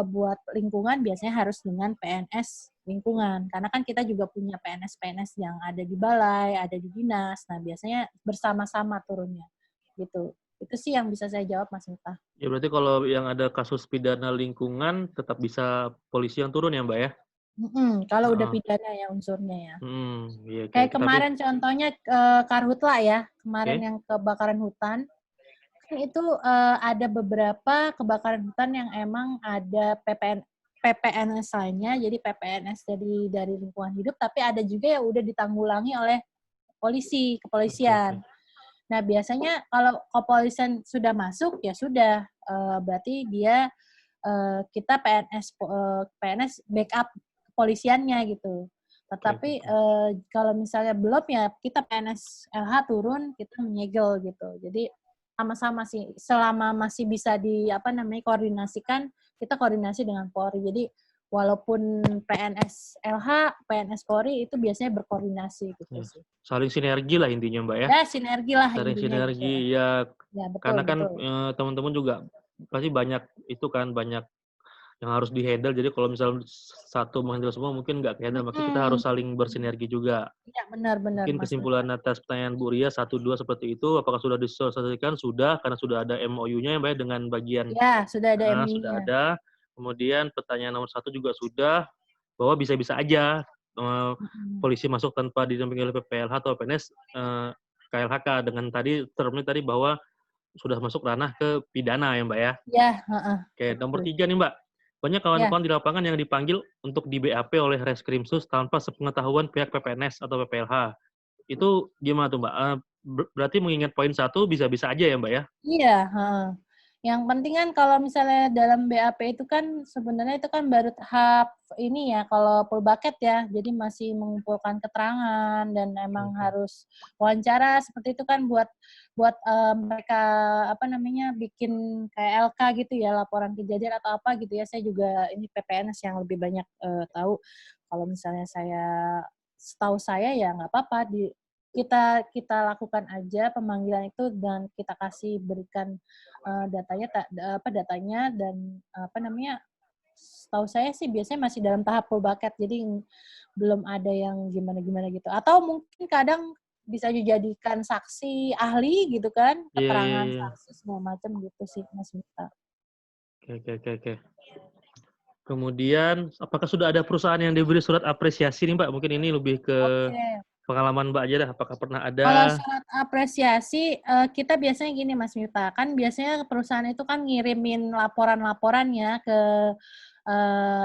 buat lingkungan biasanya harus dengan PNS lingkungan. Karena kan kita juga punya PNS-PNS yang ada di balai, ada di dinas. Nah biasanya bersama-sama turunnya gitu. Itu sih yang bisa saya jawab, Mas Miftah. Ya berarti kalau yang ada kasus pidana lingkungan tetap bisa polisi yang turun ya, Mbak ya? Kalau udah Heeh. pidana ya unsurnya ya. Iya, oke, Kayak oke. Tapi kemarin contohnya Karhutla ya, kemarin oke, yang kebakaran hutan, kan itu ada beberapa kebakaran hutan yang emang ada PPNS-nya, jadi PPNS dari lingkungan hidup, tapi ada juga yang udah ditanggulangi oleh oke, oke. kepolisian. Nah, biasanya kalau kepolisian sudah masuk, ya sudah, berarti dia kita PNS backup kepolisiannya gitu. Oke, oke, Tetapi oke. kalau misalnya belum ya kita PNS LH turun, kita menyegel gitu. Jadi sama-sama sih, selama masih bisa koordinasikan, kita koordinasi dengan Polri. Jadi walaupun PNS LH, PNS Polri itu biasanya berkoordinasi gitu Ya. sih. Saling sinergi lah intinya, Mbak ya? Ya sinergi lah Saling intinya gitu. sinergi, ya Ya betul karena kan, betul. teman-teman juga pasti banyak itu kan, banyak yang harus di-handle. Jadi kalau misal satu meng-handle semua mungkin nggak ke-handle, makanya kita harus Mhm. saling bersinergi juga. Iya benar benar Mungkin Mas kesimpulan Miftah. atas pertanyaan Bu Ria 1, 2 seperti itu, apakah sudah disosialisasikan? Sudah, karena sudah ada MOU-nya ya, Mbak ya, dengan bagian Ya, sudah ada sudah MU-nya. ada. Kemudian pertanyaan nomor 1 juga sudah, bahwa bisa-bisa aja, Mhm. polisi masuk tanpa didampingi oleh PPLH atau PNS, KLHK dengan tadi termnya tadi bahwa sudah masuk ranah ke pidana ya, Mbak ya. Iya, heeh, Oke, nomor betul. 3 nih, Mbak. Banyak Ya, kawan-kawan di lapangan yang dipanggil untuk di BAP oleh Reskrimsus tanpa sepengetahuan pihak PPNS atau PPLH. Itu gimana tuh, Mbak? Berarti mengingat poin 1 bisa-bisa aja ya, Mbak ya? iya, heeh. Yang penting kan kalau misalnya dalam BAP itu kan sebenarnya itu kan baru tahap ini ya, kalau full bucket ya, jadi masih mengumpulkan keterangan dan Oke, emang oke. harus wawancara seperti itu kan buat buat mereka bikin kayak LK gitu ya, laporan kejadian atau apa gitu ya. Saya juga ini PPNS yang lebih banyak tahu. Kalau misalnya setahu saya ya nggak apa-apa kita kita lakukan aja pemanggilan itu dan kita berikan datanya dan setahu saya sih biasanya masih dalam tahap full bucket, jadi belum ada yang gimana-gimana gitu. Atau mungkin kadang bisa dijadikan saksi ahli gitu kan, Iya, iya, keterangan iya. saksi segala macam gitu sih Mas Miftah. Oke, oke, oke, oke. Kemudian, apakah sudah ada perusahaan yang diberi surat apresiasi nih, Mbak? Mungkin ini lebih ke Oke. pengalaman Mbak aja dah, apakah pernah Kalau ada? surat apresiasi, kita biasanya gini Mas Miftah, kan biasanya perusahaan itu kan ngirimin laporan-laporannya ke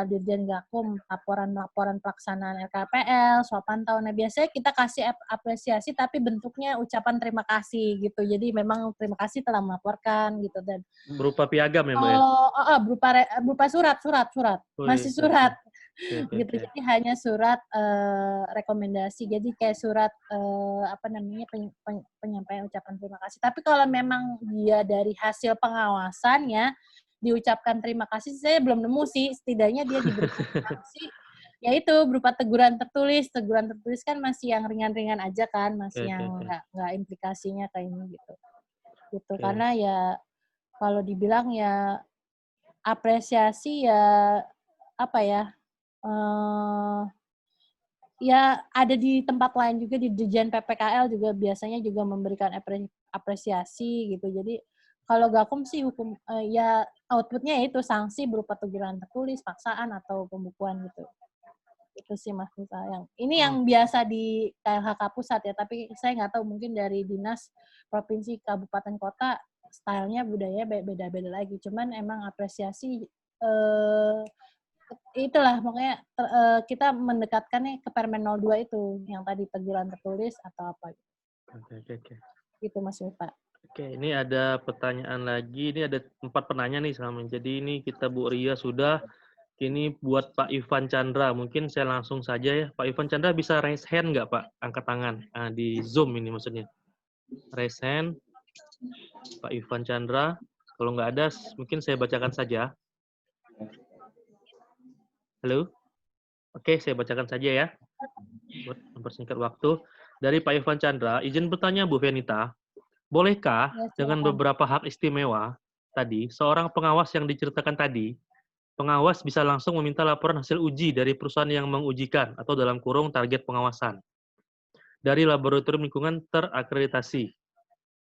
Dirjen Gakum, laporan-laporan pelaksanaan LKPL, swab pantau. Nah, biasanya kita kasih apresiasi tapi bentuknya ucapan terima kasih gitu. Jadi memang terima kasih telah melaporkan gitu dan Berupa piagam ya, Mbak ya? kalau berupa berupa surat, Wih, masih oke, oke. surat Oke, oke, gitu. oke. Jadi hanya surat rekomendasi. Jadi kayak surat penyampaian ucapan terima kasih. Tapi kalau memang dia dari hasil pengawasan ya diucapkan terima kasih, saya belum nemu sih. Setidaknya dia diberikan sanksi, yaitu berupa teguran tertulis. Teguran tertulis kan masih yang ringan-ringan aja kan, Oke, masih oke, yang oke. nggak implikasinya kayak ini gitu. Gitu. Oke. Karena ya kalau dibilang ya apresiasi ya, apa ya, eee, ya ada di tempat lain juga, di Dirjen PPKL juga biasanya juga memberikan apresiasi gitu. Jadi Kalau Gakum sih ya outputnya itu sanksi berupa teguran tertulis, paksaan, atau pembukuan gitu. Itu sih Mas Mita. Ini yang biasa di KLHK pusat ya, tapi saya nggak tahu mungkin dari dinas, provinsi, kabupaten, kota, stylenya budaya beda-beda lagi. Cuman emang apresiasi itulah makanya kita mendekatkannya ke Permen 02 itu, yang tadi teguran tertulis atau apa gitu. Oke. Gitu Mas Mita. Oke, ini ada pertanyaan lagi. Ini ada 4 penanya nih sama. Jadi ini kita Bu Ria sudah. Ini buat Pak Ivan Chandra. Mungkin saya langsung saja ya. Pak Ivan Chandra bisa raise hand nggak Pak? Angkat tangan. Di Zoom ini maksudnya. Raise hand. Pak Ivan Chandra. Kalau nggak ada, mungkin saya bacakan saja. Halo? Oke, saya bacakan saja ya. Buat mempersingkat waktu. Dari Pak Ivan Chandra, izin bertanya Bu Venita. Bolehkah Ya, dengan silakan. beberapa hak istimewa tadi, seorang pengawas yang diceritakan tadi, pengawas bisa langsung meminta laporan hasil uji dari perusahaan yang mengujikan atau dalam kurung target pengawasan dari laboratorium lingkungan terakreditasi.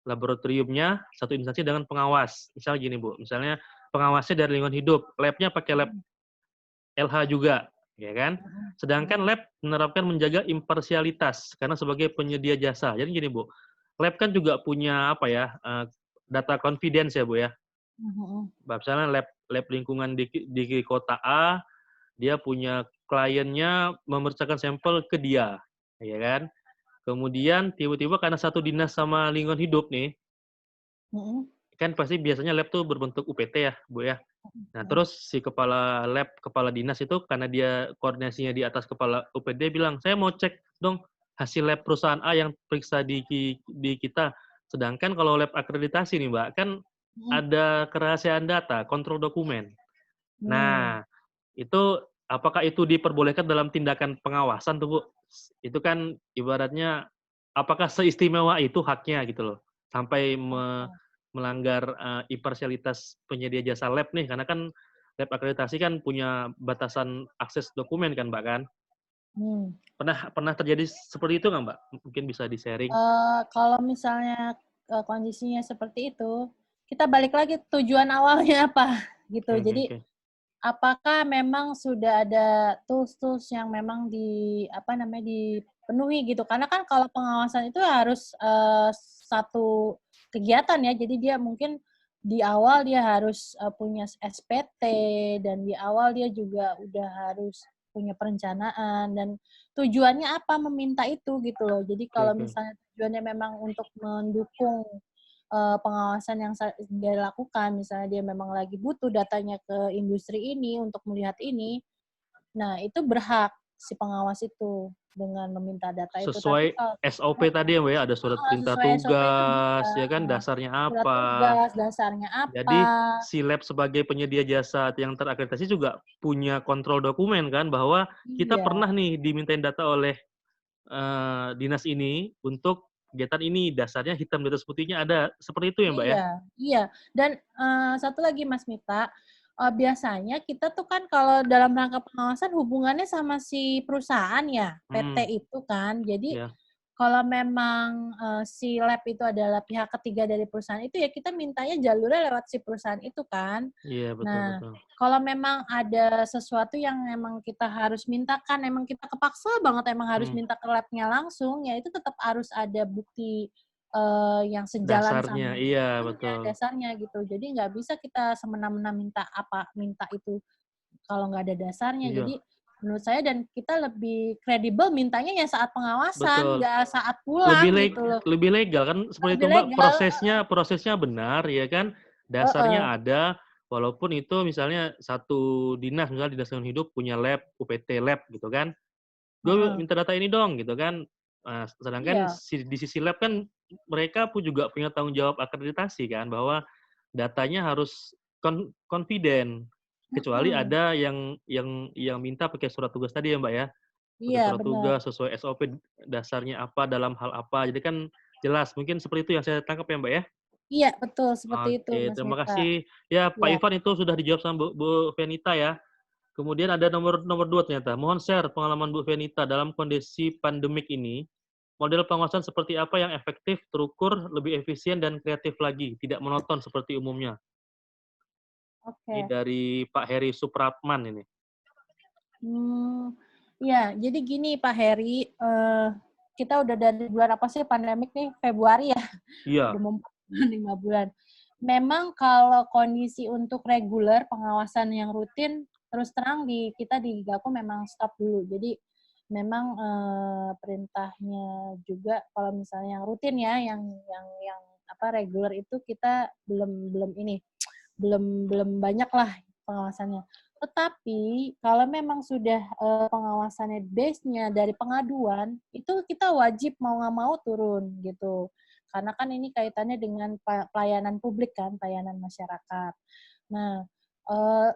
Laboratoriumnya satu instansi dengan pengawas. Misalnya gini Bu, misalnya pengawasnya dari lingkungan hidup, labnya pakai lab LH juga, ya kan? Sedangkan lab menerapkan menjaga imparsialitas karena sebagai penyedia jasa. Jadi gini Bu, lab kan juga punya apa ya, data confidence ya Bu ya. Misalnya lab lingkungan di kota A, dia punya kliennya memeriksakan sampel ke dia, ya kan? Kemudian tiba-tiba karena satu dinas sama lingkungan hidup nih, kan pasti biasanya lab tuh berbentuk UPT ya, Bu ya. Nah, terus si kepala dinas itu karena dia koordinasinya di atas kepala UPD bilang, "Saya mau cek dong hasil lab perusahaan A yang periksa di kita." Sedangkan kalau lab akreditasi nih, Mbak, kan ada kerahasiaan data, kontrol dokumen. Nah, itu apakah itu diperbolehkan dalam tindakan pengawasan tuh, Bu? Itu kan ibaratnya apakah seistimewa itu haknya gitu loh, sampai melanggar imparsialitas penyedia jasa lab nih, karena kan lab akreditasi kan punya batasan akses dokumen kan, Mbak, kan? Pernah terjadi seperti itu nggak, Mbak? Mungkin bisa di-sharing. Kalau misalnya kondisinya seperti itu, kita balik lagi tujuan awalnya apa gitu. Jadi Oke. apakah memang sudah ada tools-tools yang memang dipenuhi gitu? Karena kan kalau pengawasan itu harus satu kegiatan ya. Jadi dia mungkin di awal dia harus punya SPT dan di awal dia juga udah harus punya perencanaan dan tujuannya apa meminta itu gitu loh. Jadi kalau Oke. misalnya tujuannya memang untuk mendukung pengawasan yang dia lakukan, misalnya dia memang lagi butuh datanya ke industri ini untuk melihat ini, nah itu berhak si pengawas itu dengan meminta data itu. Tapi Sesuai kalau SOP tadi ya, Mbak, ya, ada surat perintah sesuai SOP itu tugas, bisa, ya kan, dasarnya surat apa. tugas, dasarnya apa. Jadi si lab sebagai penyedia jasa yang terakreditasi juga punya kontrol dokumen kan, bahwa kita Iya. pernah nih dimintain data oleh dinas ini untuk kegiatan ini, dasarnya hitam di atas putihnya ada. Seperti itu ya, Mbak, ya? Iya, iya. Dan satu lagi Mas Mita, biasanya kita tuh kan kalau dalam rangka pengawasan hubungannya sama si perusahaan ya, PT Mhm, itu kan. Jadi iya. kalau memang si lab itu adalah pihak ketiga dari perusahaan itu ya kita mintanya jalurnya lewat si perusahaan itu kan. Iya, betul Nah, betul. kalau memang ada sesuatu yang emang kita harus mintakan, emang kita kepaksa banget emang harus Mhm, minta ke lab-nya langsung, ya itu tetap harus ada bukti yang sejalan dasarnya, sama iya itunya, betul. dasarnya gitu. Jadi nggak bisa kita semena-mena minta itu kalau nggak ada dasarnya. Iya, Jadi menurut saya dan kita lebih kredibel mintanya ya saat pengawasan, betul. nggak saat Lebih pulang gitu loh. lebih legal kan seperti itu, Lebih Mbak, legal, prosesnya benar ya kan, heeh, dasarnya ada, walaupun itu misalnya satu dinas, misalnya Dinas Lingkungan Hidup punya lab, UPT lab gitu kan, "Gue heeh. minta data ini dong," gitu kan. Sedangkan Iya, di sisi lab kan mereka pun juga punya tanggung jawab akreditasi kan, bahwa datanya harus confident, kecuali mhm. ada yang minta pakai surat tugas tadi ya, Mbak, ya. Pakai Iya surat bener. tugas sesuai SOP dasarnya apa, dalam hal apa, jadi kan jelas. Mungkin seperti itu yang saya tangkap ya, Mbak, ya? Iya betul seperti itu Oke, Mas terima Mita. kasih. Ya, Pak Iya. Ivan itu sudah dijawab sama Bu Venita ya. Kemudian ada nomor nomor 2 ternyata. Mohon share pengalaman Bu Venita dalam kondisi pandemik ini, model pengawasan seperti apa yang efektif, terukur, lebih efisien, dan kreatif lagi, tidak monoton seperti umumnya. Ini Oke. dari Pak Heri Supratman ini. Ya, jadi gini Pak Heri, kita udah dari bulan apa sih pandemik nih? Februari ya? Udah Iya, mau 5 bulan. Memang kalau kondisi untuk reguler, pengawasan yang rutin, terus terang kita di Gaku memang stop dulu. Jadi memang perintahnya juga kalau misalnya yang rutin ya, yang apa reguler itu kita belum banyak lah pengawasannya. Tetapi kalau memang sudah pengawasannya base-nya dari pengaduan, itu kita wajib mau nggak mau turun gitu. Karena kan ini kaitannya dengan pelayanan publik kan, pelayanan masyarakat. Nah, eh,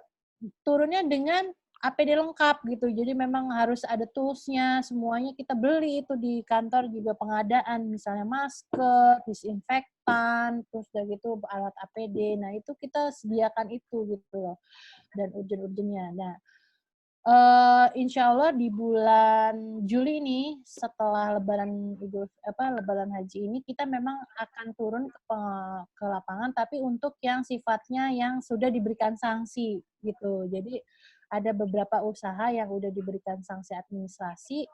turunnya dengan APD lengkap gitu. Jadi memang harus ada tools-nya, semuanya kita beli itu di kantor juga pengadaan, misalnya masker, disinfektan, terus udah gitu alat APD. Nah, itu kita sediakan itu gitu loh. Dan urgen-urgennya. Nah, insya Allah di bulan Juli ini setelah Lebaran Haji ini kita memang akan turun ke lapangan, tapi untuk yang sifatnya yang sudah diberikan sanksi gitu. Jadi ada beberapa usaha yang udah diberikan sanksi administrasi.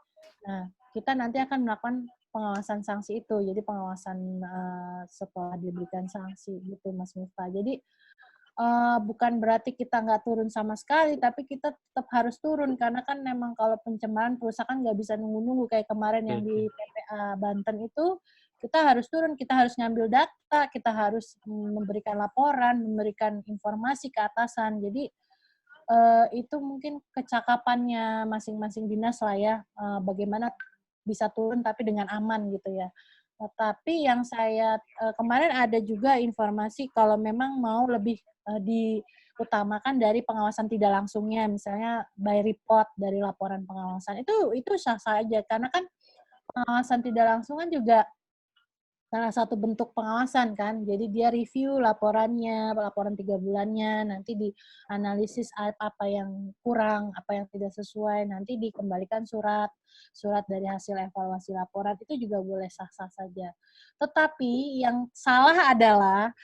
Nah, kita nanti akan melakukan pengawasan sanksi itu. Jadi pengawasan setelah diberikan sanksi gitu, Mas Miftah. Jadi bukan berarti kita nggak turun sama sekali, tapi kita tetap harus turun karena kan memang kalau pencemaran perusahaan nggak bisa nunggu-nunggu kayak kemarin yang di TPA Banten itu kita harus turun, kita harus ngambil data, kita harus memberikan laporan, memberikan informasi ke atasan. Jadi itu mungkin kecakapannya masing-masing dinas lah ya, bagaimana bisa turun tapi dengan aman gitu ya. Tapi yang saya kemarin ada juga informasi kalau memang mau lebih diutamakan dari pengawasan tidak langsungnya, misalnya by report dari laporan pengawasan. Itu sah-sah aja karena kan pengawasan tidak langsung kan juga salah satu bentuk pengawasan kan. Jadi dia review laporannya, laporan 3 bulannya, nanti dianalisis apa yang kurang, apa yang tidak sesuai, nanti dikembalikan surat dari hasil evaluasi laporan, itu juga boleh sah-sah saja. Tetapi yang salah adalah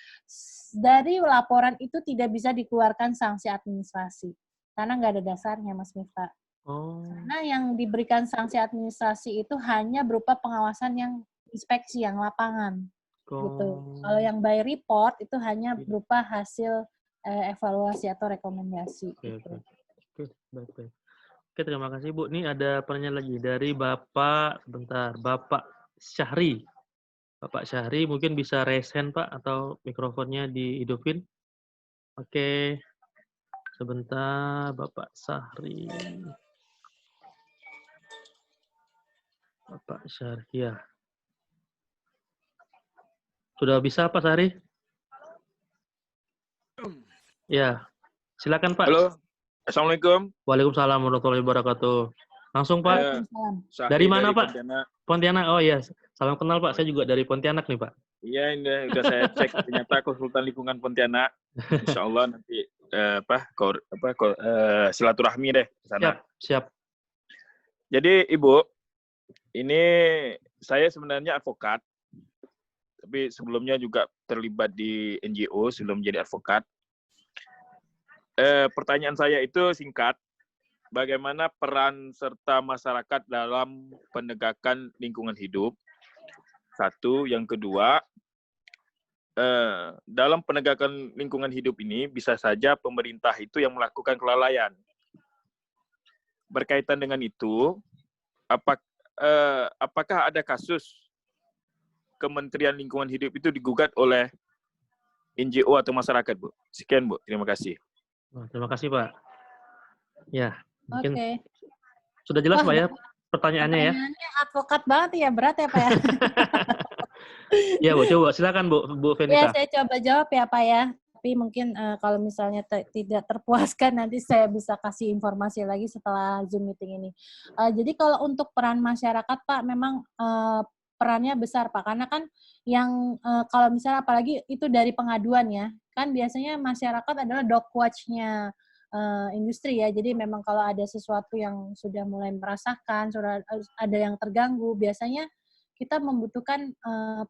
dari laporan itu tidak bisa dikeluarkan sanksi administrasi. Karena nggak ada dasarnya, Mas Miftah. Oh, Karena yang diberikan sanksi administrasi itu hanya berupa pengawasan yang inspeksi, yang lapangan gitu. Kalau oh, yang by report itu hanya berupa hasil evaluasi atau rekomendasi oke, gitu. oke. Oke, baik, baik. Oke, terima kasih Bu. Ini ada pertanyaan lagi dari Bapak, bentar, Bapak Syahri. Bapak Syahri mungkin bisa raise hand Pak atau mikrofonnya dihidupin. Oke, sebentar Bapak Syahri. Bapak Syahri, ya. Sudah bisa Pak Syahri? Ya, silakan Pak. Halo, Assalamualaikum. Waalaikumsalam warahmatullahi wabarakatuh. Langsung Pak. Waalaikumsalam. Dari Syahri mana dari Pak? Pontianak. Pontianak. Oh iya, salam kenal Pak. Saya juga dari Pontianak nih Pak. Iya, ini udah saya cek ternyata konsultan lingkungan Pontianak. Insya Allah nanti silaturahmi deh ke sana. Siap. Jadi Ibu, ini saya sebenarnya advokat, tapi sebelumnya juga terlibat di NGO sebelum menjadi advokat. Pertanyaan saya itu singkat. Bagaimana peran serta masyarakat dalam penegakan lingkungan hidup? Satu, yang kedua, dalam penegakan lingkungan hidup ini bisa saja pemerintah itu yang melakukan kelalaian. Berkaitan dengan itu, apakah ada kasus Kementerian Lingkungan Hidup itu digugat oleh NGO atau masyarakat, Bu? Sekian, Bu. Terima kasih. Terima kasih Pak. Ya, mungkin sudah jelas Pak ya pertanyaannya ya. Pertanyaannya advokat banget ya, berat ya Pak ya. Ya Bu, coba silakan Bu Venita. Ya, saya coba jawab ya Pak ya. Tapi mungkin kalau misalnya tidak terpuaskan, nanti saya bisa kasih informasi lagi setelah Zoom meeting ini. Jadi kalau untuk peran masyarakat Pak, memang perannya besar Pak. Karena kan yang kalau misalnya apalagi itu dari pengaduan ya, kan biasanya masyarakat adalah dog watch-nya industri ya. Jadi memang kalau ada sesuatu yang sudah mulai merasakan, sudah ada yang terganggu, biasanya kita membutuhkan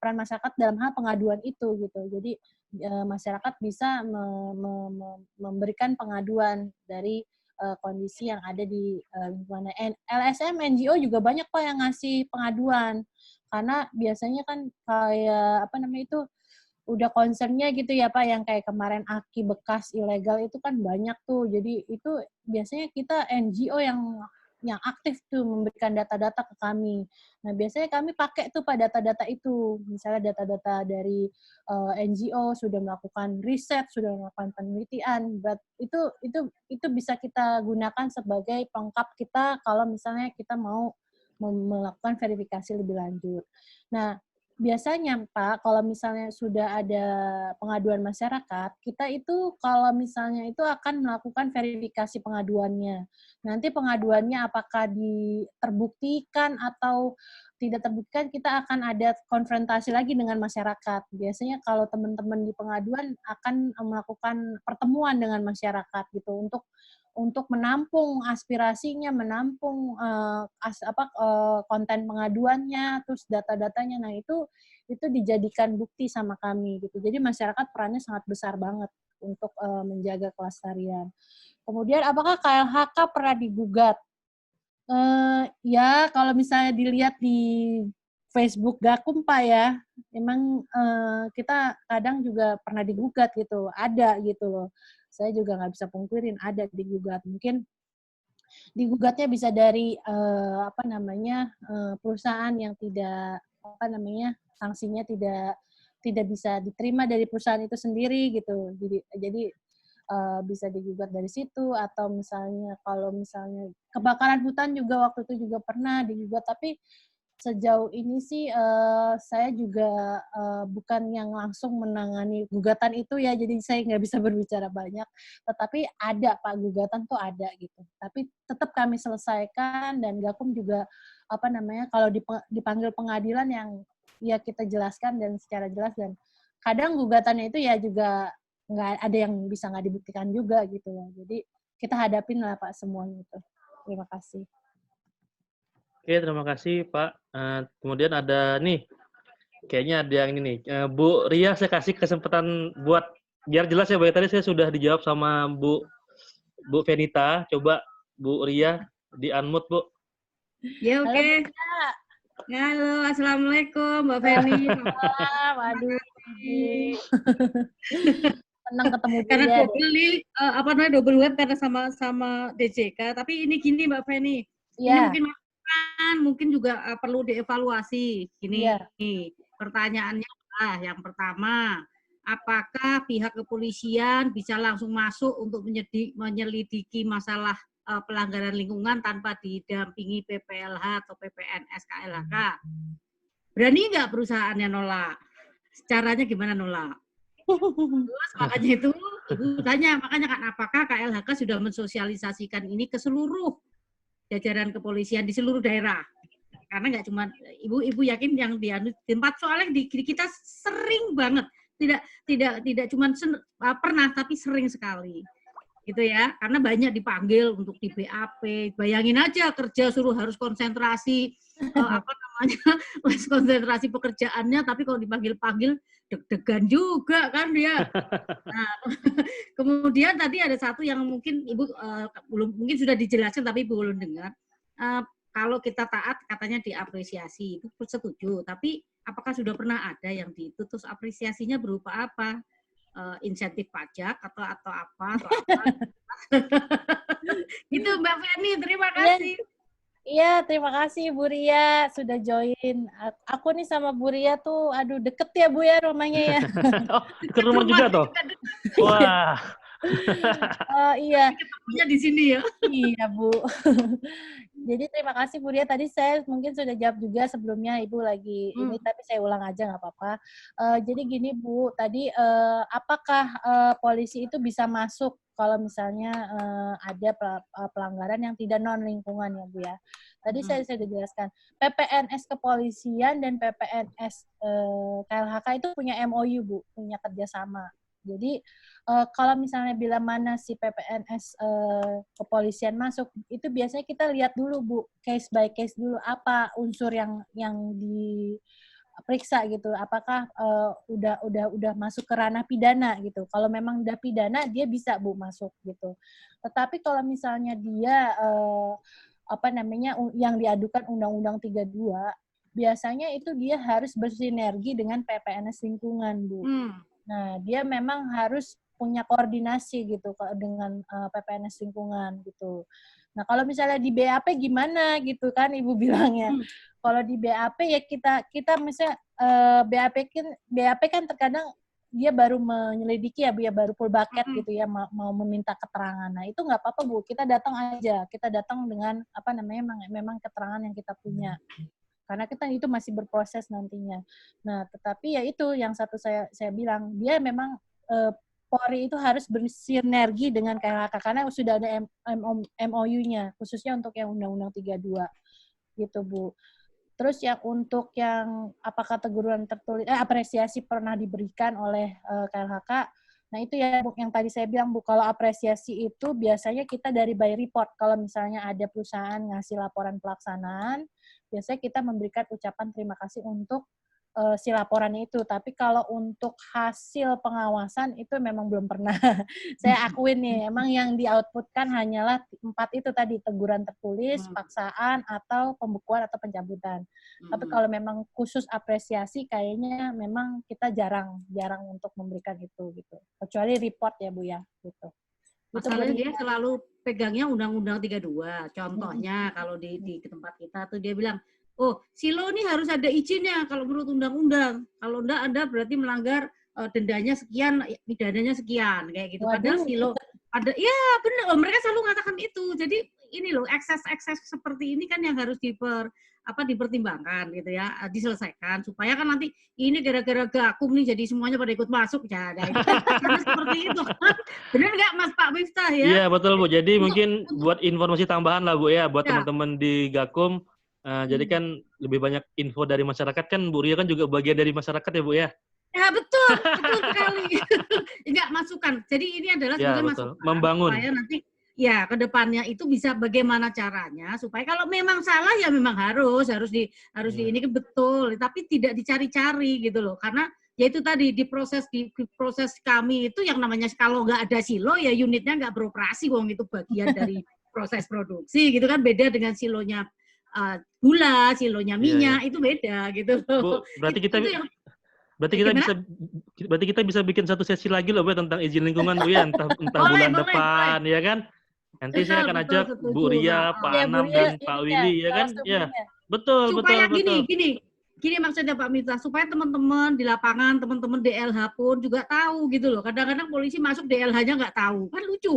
peran masyarakat dalam hal pengaduan itu gitu. Jadi masyarakat bisa memberikan pengaduan dari kondisi yang ada di lingkungan. LSM, NGO juga banyak kok yang ngasih pengaduan. Karena biasanya kan kayak itu udah concernnya gitu ya Pak, yang kayak kemarin aki bekas ilegal itu kan banyak tuh. Jadi itu biasanya kita NGO yang aktif tuh memberikan data-data ke kami. Nah, biasanya kami pakai tuh Pak data-data itu. Misalnya data-data dari NGO sudah melakukan riset, sudah melakukan penelitian. Itu bisa kita gunakan sebagai pelengkap kita kalau misalnya kita mau melakukan verifikasi lebih lanjut. Nah, biasanya Pak, kalau misalnya sudah ada pengaduan masyarakat, kita itu kalau misalnya itu akan melakukan verifikasi pengaduannya. Nanti pengaduannya apakah terbuktikan atau tidak terbuktikan, kita akan ada konfrontasi lagi dengan masyarakat. Biasanya kalau teman-teman di pengaduan akan melakukan pertemuan dengan masyarakat gitu untuk menampung aspirasinya, menampung konten pengaduannya, terus data-datanya. Nah, itu dijadikan bukti sama kami gitu. Jadi masyarakat perannya sangat besar banget untuk menjaga kelestarian. Kemudian apakah KLHK pernah digugat? Ya, kalau misalnya dilihat di Facebook Gakum Pak ya, emang kita kadang juga pernah digugat gitu, ada gitu loh. Saya juga nggak bisa pungkirin ada digugat. Mungkin digugatnya bisa dari perusahaan yang tidak sanksinya tidak bisa diterima dari perusahaan itu sendiri gitu. Jadi bisa digugat dari situ, atau misalnya kalau misalnya kebakaran hutan juga waktu itu juga pernah digugat, tapi sejauh ini sih saya juga bukan yang langsung menangani gugatan itu ya, jadi saya nggak bisa berbicara banyak. Tetapi ada Pak, gugatan tuh ada gitu. Tapi tetap kami selesaikan, dan Gakum juga kalau dipanggil pengadilan yang ya kita jelaskan dan secara jelas, dan kadang gugatannya itu ya juga nggak ada yang bisa nggak dibuktikan juga gitu loh. Jadi kita hadapin lah Pak semuanya itu. Terima kasih. Oke, terima kasih Pak. Kemudian ada nih, kayaknya ada yang ini nih. Bu Ria, saya kasih kesempatan buat biar jelas ya, Bu. Tadi saya sudah dijawab sama Bu Venita. Coba Bu Ria di-unmute, Bu. Ya, oke. Halo, Assalamualaikum Mbak Feni. Waduh. Senang ketemu Karena dia. double web karena sama DJK. Tapi ini gini Mbak Feni. Iya. Ini mungkin juga perlu dievaluasi. Gini, pertanyaannya yang pertama, apakah pihak kepolisian bisa langsung masuk untuk menyelidiki masalah pelanggaran lingkungan tanpa didampingi PPLH atau PPNS KLHK? Berani nggak perusahaannya nolak? Caranya gimana nolak? Terus makanya itu Ibu tanya, makanya kan apakah KLHK sudah mensosialisasikan ini ke seluruh jajaran kepolisian di seluruh daerah? Karena nggak cuma ibu yakin yang di tempat, soalnya di kita sering banget, tidak cuma pernah, tapi sering sekali gitu ya, karena banyak dipanggil untuk di BAP. Bayangin aja kerja suruh harus konsentrasi konsentrasi pekerjaannya, tapi kalau dipanggil-panggil deg-degan juga kan dia. Nah, kemudian tadi ada satu yang mungkin Ibu mungkin sudah dijelaskan tapi Ibu belum dengar. Kalau kita taat katanya diapresiasi, itu setuju, tapi apakah sudah pernah ada yang terus apresiasinya berupa apa? Insentif pajak atau apa. Itu Mbak Feni, terima kasih. Iya, terima kasih Bu Ria sudah join. Aku nih sama Bu Ria tuh, aduh deket ya Bu ya rumahnya ya. Oh, deket rumah juga toh? Wah. Iya. Ketemunya di sini ya. Iya Bu. Jadi terima kasih Bu Ria. Tadi saya mungkin sudah jawab juga sebelumnya, Ibu lagi ini, tapi saya ulang aja nggak apa-apa. Jadi gini Bu, tadi apakah polisi itu bisa masuk kalau misalnya ada pelanggaran yang tidak non lingkungan ya Bu ya. Tadi saya sudah jelaskan. PPNS kepolisian dan PPNS KLHK itu punya MOU Bu, punya kerjasama. Jadi kalau misalnya bila mana si PPNS kepolisian masuk, itu biasanya kita lihat dulu Bu, case by case dulu apa unsur yang diperiksa gitu. Apakah udah masuk ke ranah pidana gitu. Kalau memang udah pidana dia bisa Bu masuk gitu. Tetapi kalau misalnya dia yang diadukan Undang-Undang 32, biasanya itu dia harus bersinergi dengan PPNS lingkungan, Bu. Nah, dia memang harus punya koordinasi gitu dengan PPNS lingkungan gitu. Nah, kalau misalnya di BAP gimana gitu kan Ibu bilangnya. Kalau di BAP ya kita misalnya BAP kan terkadang dia baru menyelidiki ya Bu ya, baru full bucket gitu ya, mau meminta keterangan. Nah, itu nggak apa-apa Bu, kita datang aja. Kita datang dengan memang keterangan yang kita punya. Karena kita itu masih berproses nantinya. Nah, tetapi ya itu yang satu saya bilang, dia memang Polri itu harus bersinergi dengan KLHK karena sudah ada MOU-nya, khususnya untuk yang Undang-Undang 32 gitu Bu. Terus yang untuk yang apakah teguran tertulis apresiasi pernah diberikan oleh KLHK. Nah, itu ya Bu, yang tadi saya bilang Bu, kalau apresiasi itu biasanya kita dari by report. Kalau misalnya ada perusahaan ngasih laporan pelaksanaan, biasanya kita memberikan ucapan terima kasih untuk si laporannya itu. Tapi kalau untuk hasil pengawasan itu memang belum pernah saya akuin nih. Emang yang di-outputkan hanyalah 4 itu tadi, teguran tertulis, paksaan, atau pembukuan atau pencabutan. Tapi kalau memang khusus apresiasi kayaknya memang kita jarang untuk memberikan itu gitu. Kecuali report ya Bu ya gitu. Masalahnya dia selalu pegangnya Undang-Undang 32. Contohnya kalau di tempat kita tuh dia bilang, oh, silo ini harus ada izinnya kalau menurut undang-undang. Kalau enggak Anda berarti melanggar dendanya sekian, pidananya sekian kayak gitu. Padahal silo ada, ya benar, mereka selalu mengatakan itu. Jadi ini loh, ekses seperti ini kan yang harus dipertimbangkan gitu ya, diselesaikan supaya kan nanti ini gara-gara Gakum nih jadi semuanya pada ikut masuk ya. Nah, itu kan seperti itu. Benar nggak Mas Pak Miftah ya? Iya betul Bu. Jadi mungkin buat informasi tambahan lah Bu ya buat teman-teman di Gakum. Jadi kan lebih banyak info dari masyarakat kan Bu Ria kan juga bagian dari masyarakat ya Bu ya? Ya betul sekali. Enggak masukan. Jadi ini adalah sebenarnya masukan membangun supaya nanti ya ke depannya itu bisa bagaimana caranya supaya kalau memang salah ya memang harus di ini kan betul, tapi tidak dicari-cari gitu loh. Karena ya itu tadi di proses kami itu yang namanya kalau nggak ada silo ya unitnya nggak beroperasi, wong itu bagian dari proses produksi gitu kan, beda dengan silonya gula, silonya minyak itu beda gitu loh. Bu, berarti kita bisa bikin satu sesi lagi loh Bu tentang izin lingkungan Bu ya, entah bulan depan ya kan. Nanti saya akan ajak Bu Ria, Pak Anam dan Pak Willy ya kan. Ya. Betul, supaya betul. Gini maksudnya Pak Miftah, supaya teman-teman di lapangan, teman-teman DLH pun juga tahu gitu loh. Kadang-kadang polisi masuk DLH-nya nggak tahu, kan lucu.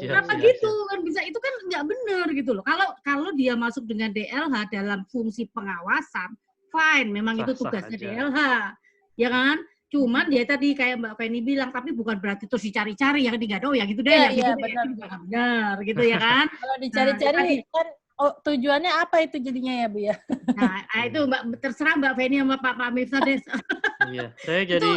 Kenapa gitu kan bisa, itu kan nggak benar gitu loh. Kalau dia masuk dengan DLH dalam fungsi pengawasan, fine, memang itu tugasnya DLH, ya kan? Cuman dia tadi kayak Mbak Feni bilang, tapi bukan berarti terus dicari-cari yang nggak tahu, yang itu deh, yang itu benar gitu ya kan? Kalau dicari-cari kan. Oh, tujuannya apa itu jadinya ya Bu ya? Nah, itu Mbak, terserah Mbak Feni sama Pak Miftah deh. Iya, saya jadi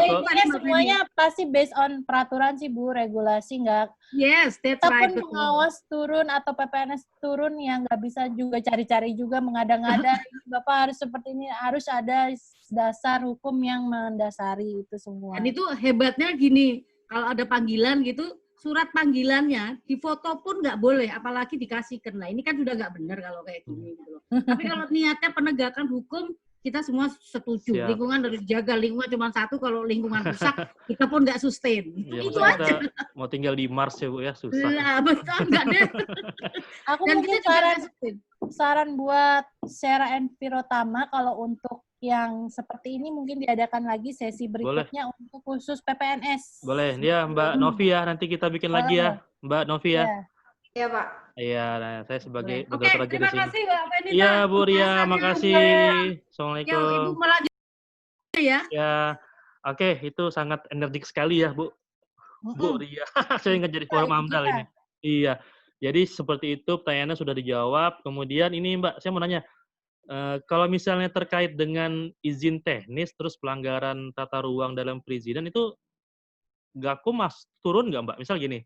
semuanya pasti based on peraturan sih Bu, regulasi nggak. Yes, that's right. Kita pun pengawas turun atau PPNS turun yang nggak bisa juga cari-cari juga mengada-ngada. Bapak harus seperti ini, harus ada dasar hukum yang mendasari itu semua. Dan itu hebatnya gini, kalau ada panggilan gitu, surat panggilannya di foto pun nggak boleh, apalagi dikasihkan. Nah ini kan sudah nggak benar kalau kayak gini gitu loh. Tapi kalau niatnya penegakan hukum, kita semua setuju. Siap. Lingkungan harus dijaga, lingkungan cuma satu, kalau lingkungan rusak kita pun nggak sustain. Ya, itu aja. Mau tinggal di Mars ya Bu ya, susah. Lah, betul nggak deh. Aku mungkin saran buat Sera Envirotama kalau untuk yang seperti ini mungkin diadakan lagi sesi berikutnya untuk khusus PPNS. Boleh, ya Mbak Novi ya, nanti kita bikin lagi ya, Mbak Novi ya. Iya Pak. Iya, nah, saya sebagai Oke, terima kasih Mbak Fenita. Iya Bu Ria, makasih. Assalamualaikum. Ya, Ibu melanjutkan ya. Ya, oke, itu sangat energik sekali ya Bu. Bu Ria, saya ingat jadi forum AMDAL ini. Iya, jadi seperti itu pertanyaannya sudah dijawab. Kemudian ini Mbak, saya mau nanya, kalau misalnya terkait dengan izin teknis terus pelanggaran tata ruang dalam perizinan itu Gakum turun nggak Mbak? Misal gini,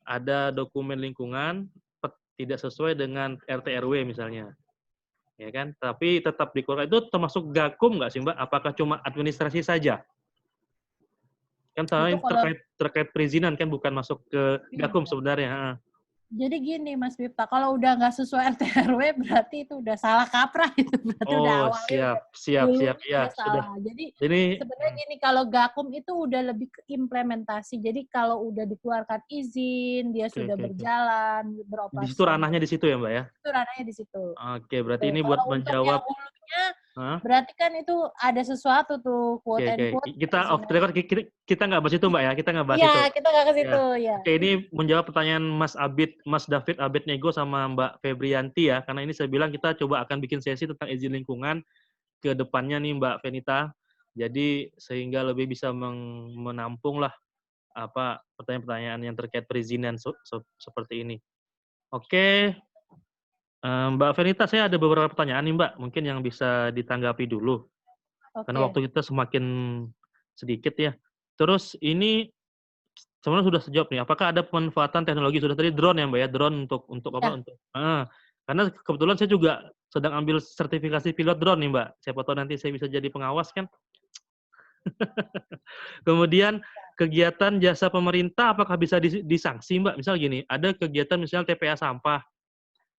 ada dokumen lingkungan tidak sesuai dengan RT RW misalnya, ya kan? Tapi tetap dikeluarkan, itu termasuk Gakum nggak sih Mbak? Apakah cuma administrasi saja? Kan Itu kalau terkait perizinan kan bukan masuk ke Gakum sebenarnya. jadi gini Mas Bipta, kalau udah nggak sesuai RT RW berarti itu udah salah kaprah itu, berarti udah Oh, awalnya siap. dulunya Ya, udah sudah. salah. Jadi Ini sebenarnya gini, kalau Gakum itu udah lebih ke implementasi. Jadi kalau udah dikeluarkan izin, dia sudah oke. berjalan, Di situ beroperasi, ranahnya di situ ya, Mbak ya? itu ranahnya di situ. Oke, berarti Tuh, ini buat kalau untuk yang menjawab. hulunya, Hah? berarti kan itu ada sesuatu tuh, quote and Oke. quote, Kita off the perizinan. record, kita nggak bahas itu Mbak ya, kita nggak bahas Iya, itu. kita nggak ke situ, Ya. ya. Oke, ini menjawab pertanyaan Mas David Abednego sama Mbak Febrianti ya, karena ini saya bilang kita coba akan bikin sesi tentang izin lingkungan ke depannya nih Mbak Venita. Jadi sehingga lebih bisa menampung lah apa pertanyaan-pertanyaan yang terkait perizinan seperti ini. Oke, Mbak Venita, saya ada beberapa pertanyaan nih Mbak, mungkin yang bisa ditanggapi dulu. Karena Oke. waktu kita semakin sedikit ya. Terus ini sebenarnya sudah sejawab nih. Apakah ada pemanfaatan teknologi sudah tadi drone ya Mbak ya? Drone untuk apa? Ya. Karena kebetulan saya juga sedang ambil sertifikasi pilot drone nih Mbak. Siapa tahu nanti saya bisa jadi pengawas kan. Kemudian kegiatan jasa pemerintah apakah bisa disanksi Mbak? Misal gini, ada kegiatan misalnya TPA sampah.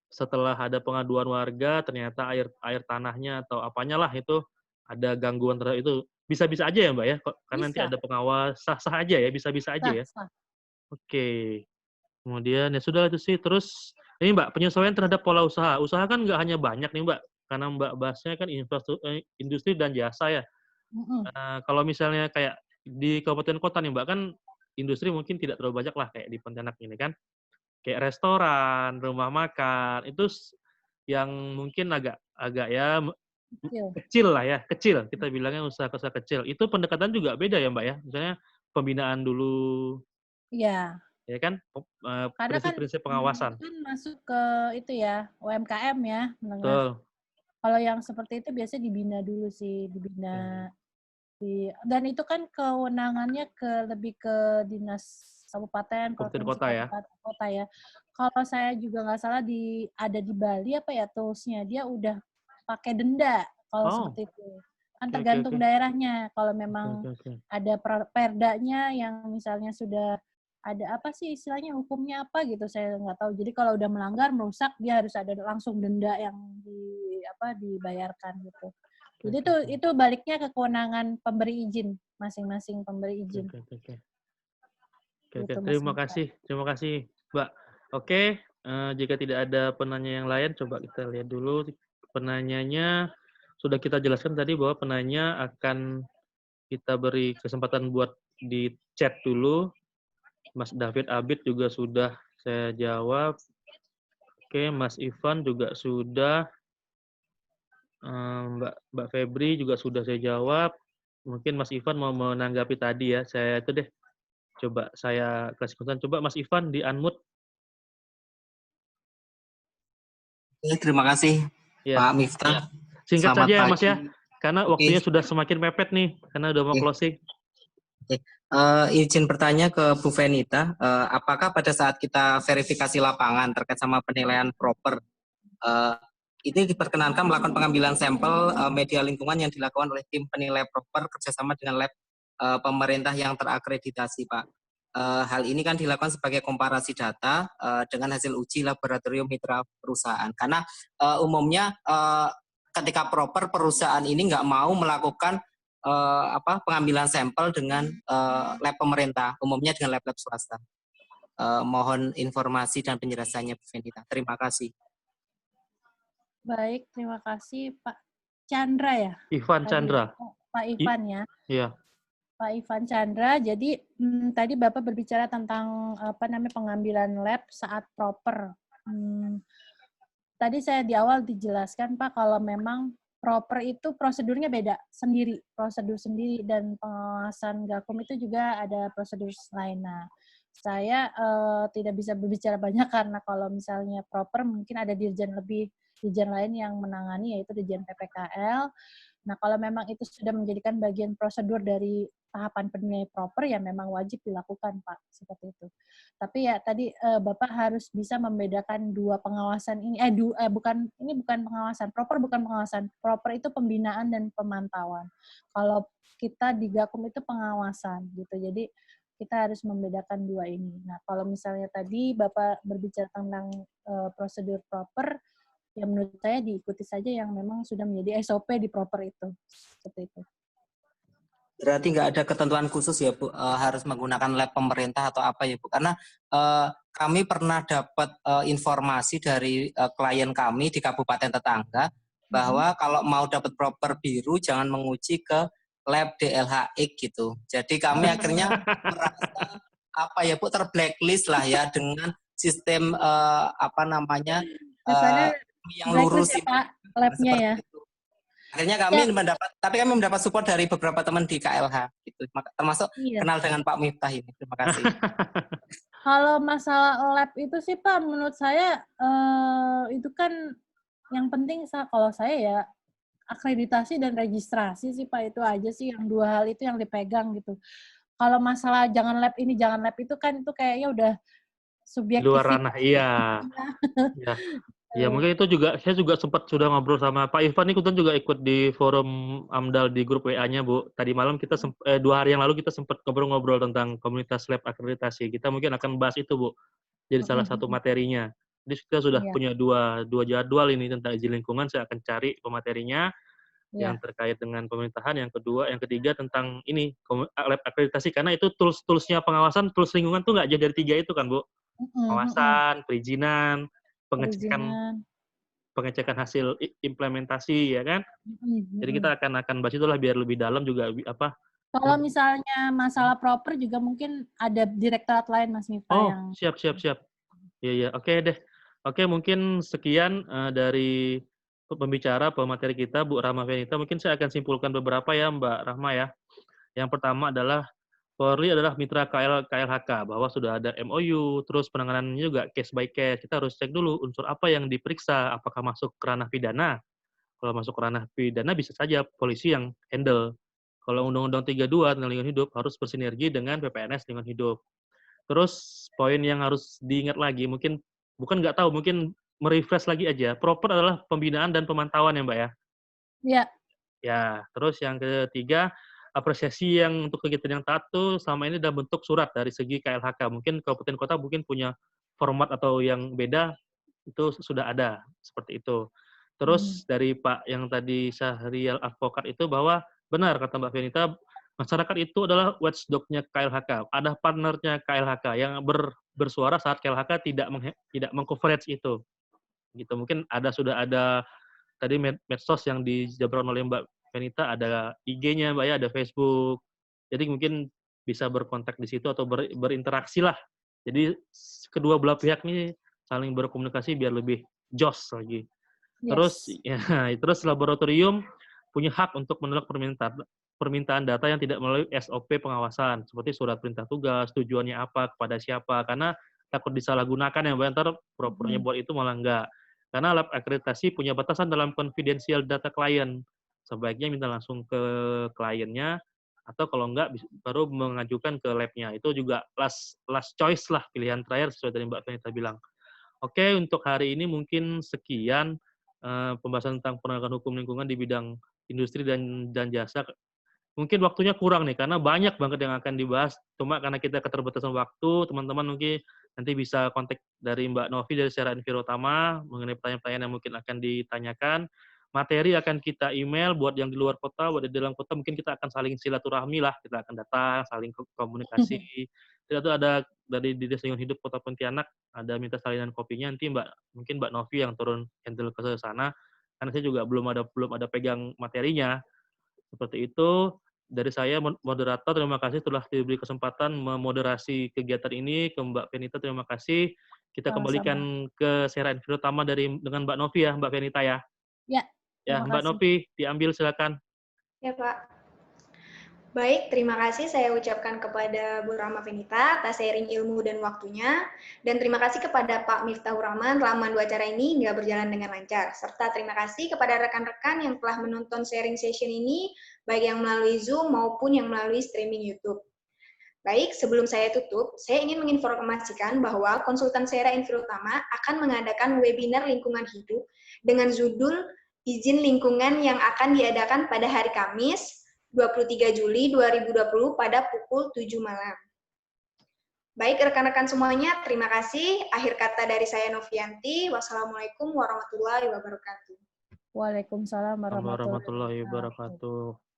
Setelah ada pengaduan warga, ternyata air tanahnya atau apanya lah itu ada gangguan terhadap itu, bisa-bisa aja ya Mbak ya? Karena nanti Bisa. ada pengawas, sah-sah aja ya, bisa-bisa aja ya? Sah. Oke. Kemudian ya sudah itu sih. Terus ini Mbak, penyesuaian terhadap pola usaha. Usaha kan nggak hanya banyak nih Mbak, karena Mbak bahasnya kan industri dan jasa ya. Kalau misalnya kayak di kabupaten kota nih Mbak, kan industri mungkin tidak terlalu banyak lah kayak di Pontianak ini kan. Kayak restoran, rumah makan, itu yang mungkin agak ya kecil lah ya, kecil. Kita bilangnya usaha-usaha kecil. Itu pendekatan juga beda ya Mbak ya? Misalnya pembinaan dulu, Iya. ya kan? Karena kan Prinsip-prinsip pengawasan. kan masuk ke itu ya, UMKM ya, menengah. Betul. Kalau yang seperti itu biasanya dibina dulu sih, dibina. Dan itu kan kewenangannya lebih ke dinas kabupaten, Kabupaten provinsi, kota ya? kota ya. Kalau saya juga nggak salah ada di Bali apa ya toolsnya, dia udah pakai denda kalau Oh. seperti itu. Kan Oke. tergantung daerahnya. Kalau memang Oke. ada perdanya yang misalnya sudah ada apa sih istilahnya, hukumnya apa gitu, saya nggak tahu. Jadi kalau udah melanggar, merusak, dia harus ada langsung denda yang dibayarkan gitu. Jadi itu baliknya ke kewenangan pemberi izin, masing-masing pemberi izin. Oke. Gitu, Terima kasih Mbak. Oke, jika tidak ada penanya yang lain, coba kita lihat dulu penanyanya. Sudah kita jelaskan tadi bahwa penanya akan kita beri kesempatan buat di chat dulu. Mas David Abid juga sudah saya jawab. Oke, Mas Ivan juga sudah. Mbak Febri juga sudah saya jawab. Mungkin Mas Ivan mau menanggapi tadi ya. Saya itu deh. Coba saya kasih kesempatan. Coba Mas Ivan di unmute. Terima kasih Ya. Pak Miftah. Ya. Singkat Selamat saja ya pagi. Mas ya. Karena waktunya sudah semakin mepet nih. Karena udah mau closing. Izin bertanya ke Bu Venita, apakah pada saat kita verifikasi lapangan terkait sama penilaian proper, ini diperkenankan melakukan pengambilan sampel media lingkungan yang dilakukan oleh tim penilai proper kerjasama dengan lab pemerintah yang terakreditasi, Pak. Hal ini kan dilakukan sebagai komparasi data dengan hasil uji laboratorium mitra perusahaan. Karena umumnya ketika proper perusahaan ini nggak mau melakukan pengambilan sampel dengan lab pemerintah, umumnya dengan lab-lab swasta. Mohon informasi dan penjelasannya Bu Venita. Terima kasih. Baik, terima kasih Pak Chandra ya? Ivan Chandra. Pak Ivan ya? Iya. Pak Ivan Chandra, jadi tadi Bapak berbicara tentang pengambilan lab saat proper. Tadi saya di awal dijelaskan Pak, kalau memang proper itu prosedurnya beda, prosedur sendiri, dan pengawasan Gakum itu juga ada prosedur lain. Nah, saya tidak bisa berbicara banyak karena kalau misalnya proper mungkin ada dirjen lain yang menangani, yaitu dirjen PPKL. Nah, kalau memang itu sudah menjadikan bagian prosedur dari tahapan penilaian proper, ya memang wajib dilakukan, Pak, seperti itu. Tapi ya tadi Bapak harus bisa membedakan dua pengawasan ini, bukan pengawasan, proper bukan pengawasan, proper itu pembinaan dan pemantauan. Kalau kita di Gakum itu pengawasan, gitu. Jadi kita harus membedakan dua ini. Nah, kalau misalnya tadi Bapak berbicara tentang prosedur proper, ya menurut saya diikuti saja yang memang sudah menjadi SOP di proper itu. Seperti itu. Berarti nggak ada ketentuan khusus ya Bu, harus menggunakan lab pemerintah atau apa ya Bu? Karena kami pernah dapat informasi dari klien kami di kabupaten tetangga bahwa kalau mau dapat proper biru jangan menguji ke lab DLHX gitu. Jadi kami akhirnya merasa apa ya Bu, terblacklist lah ya dengan sistem yang lurus ya, Pak, labnya ya. itu. Akhirnya kami mendapat support dari beberapa teman di KLH gitu. Termasuk kenal dengan Pak Miftah ini. Terima kasih. Kalau masalah lab itu sih Pak, menurut saya itu kan yang penting kalau saya ya akreditasi dan registrasi sih Pak, itu aja sih yang dua hal itu yang dipegang gitu. Kalau masalah jangan lab ini, jangan lab itu kan itu kayaknya udah subjektif. Luar ranah, iya. Ya mungkin itu juga, saya juga sempat sudah ngobrol sama Pak Irfan, nih kebetulan juga ikut di forum AMDAL di grup WA-nya, Bu. Tadi malam kita 2 hari yang lalu kita sempat ngobrol-ngobrol tentang komunitas lab akreditasi. Kita mungkin akan bahas itu, Bu. Jadi salah satu materinya. Jadi kita sudah punya dua jadwal ini tentang izin lingkungan, saya akan cari pematerinya yang terkait dengan pemerintahan, yang ketiga tentang ini, lab akreditasi, karena itu tools-toolsnya pengawasan, tools lingkungan tuh nggak jauh dari 3 itu kan, Bu. Pengawasan, perizinan, pengecekan hasil implementasi, ya kan? Jadi kita akan bahas itulah biar lebih dalam juga apa. Kalau misalnya masalah proper juga mungkin ada direktorat lain Mas Miftah yang. Siap. Iya, oke deh. Oke, mungkin sekian dari pembicara pemateri kita Bu Rahma Fenita. Mungkin saya akan simpulkan beberapa ya Mbak Rahma ya. Yang pertama adalah Polri adalah mitra KLHK, bahwa sudah ada MOU, terus penanganannya juga case by case. Kita harus cek dulu unsur apa yang diperiksa, apakah masuk ke ranah pidana. Kalau masuk ke ranah pidana bisa saja polisi yang handle. Kalau Undang-Undang 32 tentang lingkungan hidup harus bersinergi dengan PPNS lingkungan hidup. Terus poin yang harus diingat lagi, mungkin merefresh lagi aja. Proper adalah pembinaan dan pemantauan ya Mbak ya? Iya. Ya, terus yang ketiga, apresiasi yang untuk kegiatan yang taat tuh selama ini dalam bentuk surat dari segi KLHK. Mungkin kabupaten kota mungkin punya format atau yang beda, itu sudah ada seperti itu. Terus dari Pak yang tadi Syahrial Advokat itu bahwa benar kata Mbak Fenita, masyarakat itu adalah watchdog-nya KLHK. Ada partnernya KLHK yang bersuara saat KLHK tidak meng-coverage itu. Gitu. Mungkin sudah ada tadi medsos yang dijabarkan oleh Mbak Fenita, ada IG-nya Mbak ya, ada Facebook. Jadi mungkin bisa berkontak di situ atau berinteraksi lah. Jadi kedua belah pihak ini saling berkomunikasi biar lebih jos lagi. Terus laboratorium punya hak untuk menolak permintaan data yang tidak melalui SOP pengawasan, seperti surat perintah tugas, tujuannya apa, kepada siapa, karena takut disalahgunakan ya Mbak, ntar propernya buat itu malah enggak. Karena lab akreditasi punya batasan dalam confidential data klien. Sebaiknya minta langsung ke kliennya, atau kalau enggak baru mengajukan ke labnya. Itu juga last choice lah, pilihan terakhir sesuai dari Mbak Fenita bilang. Oke, untuk hari ini mungkin sekian pembahasan tentang penegakan hukum lingkungan di bidang industri dan jasa. Mungkin waktunya kurang nih, karena banyak banget yang akan dibahas. Cuma karena kita keterbatasan waktu, teman-teman mungkin nanti bisa kontak dari Mbak Novi dari Secara Enviro Utama mengenai pertanyaan-pertanyaan yang mungkin akan ditanyakan. Materi akan kita email buat yang di luar kota, buat di dalam kota mungkin kita akan saling silaturahmi lah, kita akan datang, saling komunikasi. Itu ada dari Dinas Lingkungan Hidup Kota Pontianak, ada minta salinan kopinya, nanti mungkin Mbak Novi yang turun handle ke sana, karena saya juga belum ada pegang materinya. Seperti itu. Dari saya, moderator, terima kasih telah diberi kesempatan memoderasi kegiatan ini. Ke Mbak Fenita, terima kasih. Kita kembalikan ke Secara Enviro Utama dengan Mbak Novi ya, Mbak Fenita ya. Ya. Ya, Mbak Novi, diambil silakan. Ya, Pak. Baik, terima kasih saya ucapkan kepada Bu Rama Venita atas sharing ilmu dan waktunya. Dan terima kasih kepada Pak Miftahur Rahman telah memandu acara ini hingga berjalan dengan lancar. Serta terima kasih kepada rekan-rekan yang telah menonton sharing session ini, baik yang melalui Zoom maupun yang melalui streaming YouTube. Baik, sebelum saya tutup, saya ingin menginformasikan bahwa konsultan Sera Info Utama akan mengadakan webinar lingkungan hidup dengan judul izin lingkungan yang akan diadakan pada hari Kamis, 23 Juli 2020 pada pukul 7 malam. Baik rekan-rekan semuanya, terima kasih. Akhir kata dari saya Novianti. Wassalamualaikum warahmatullahi wabarakatuh. Waalaikumsalam warahmatullahi warahmatullahi wabarakatuh. wabarakatuh.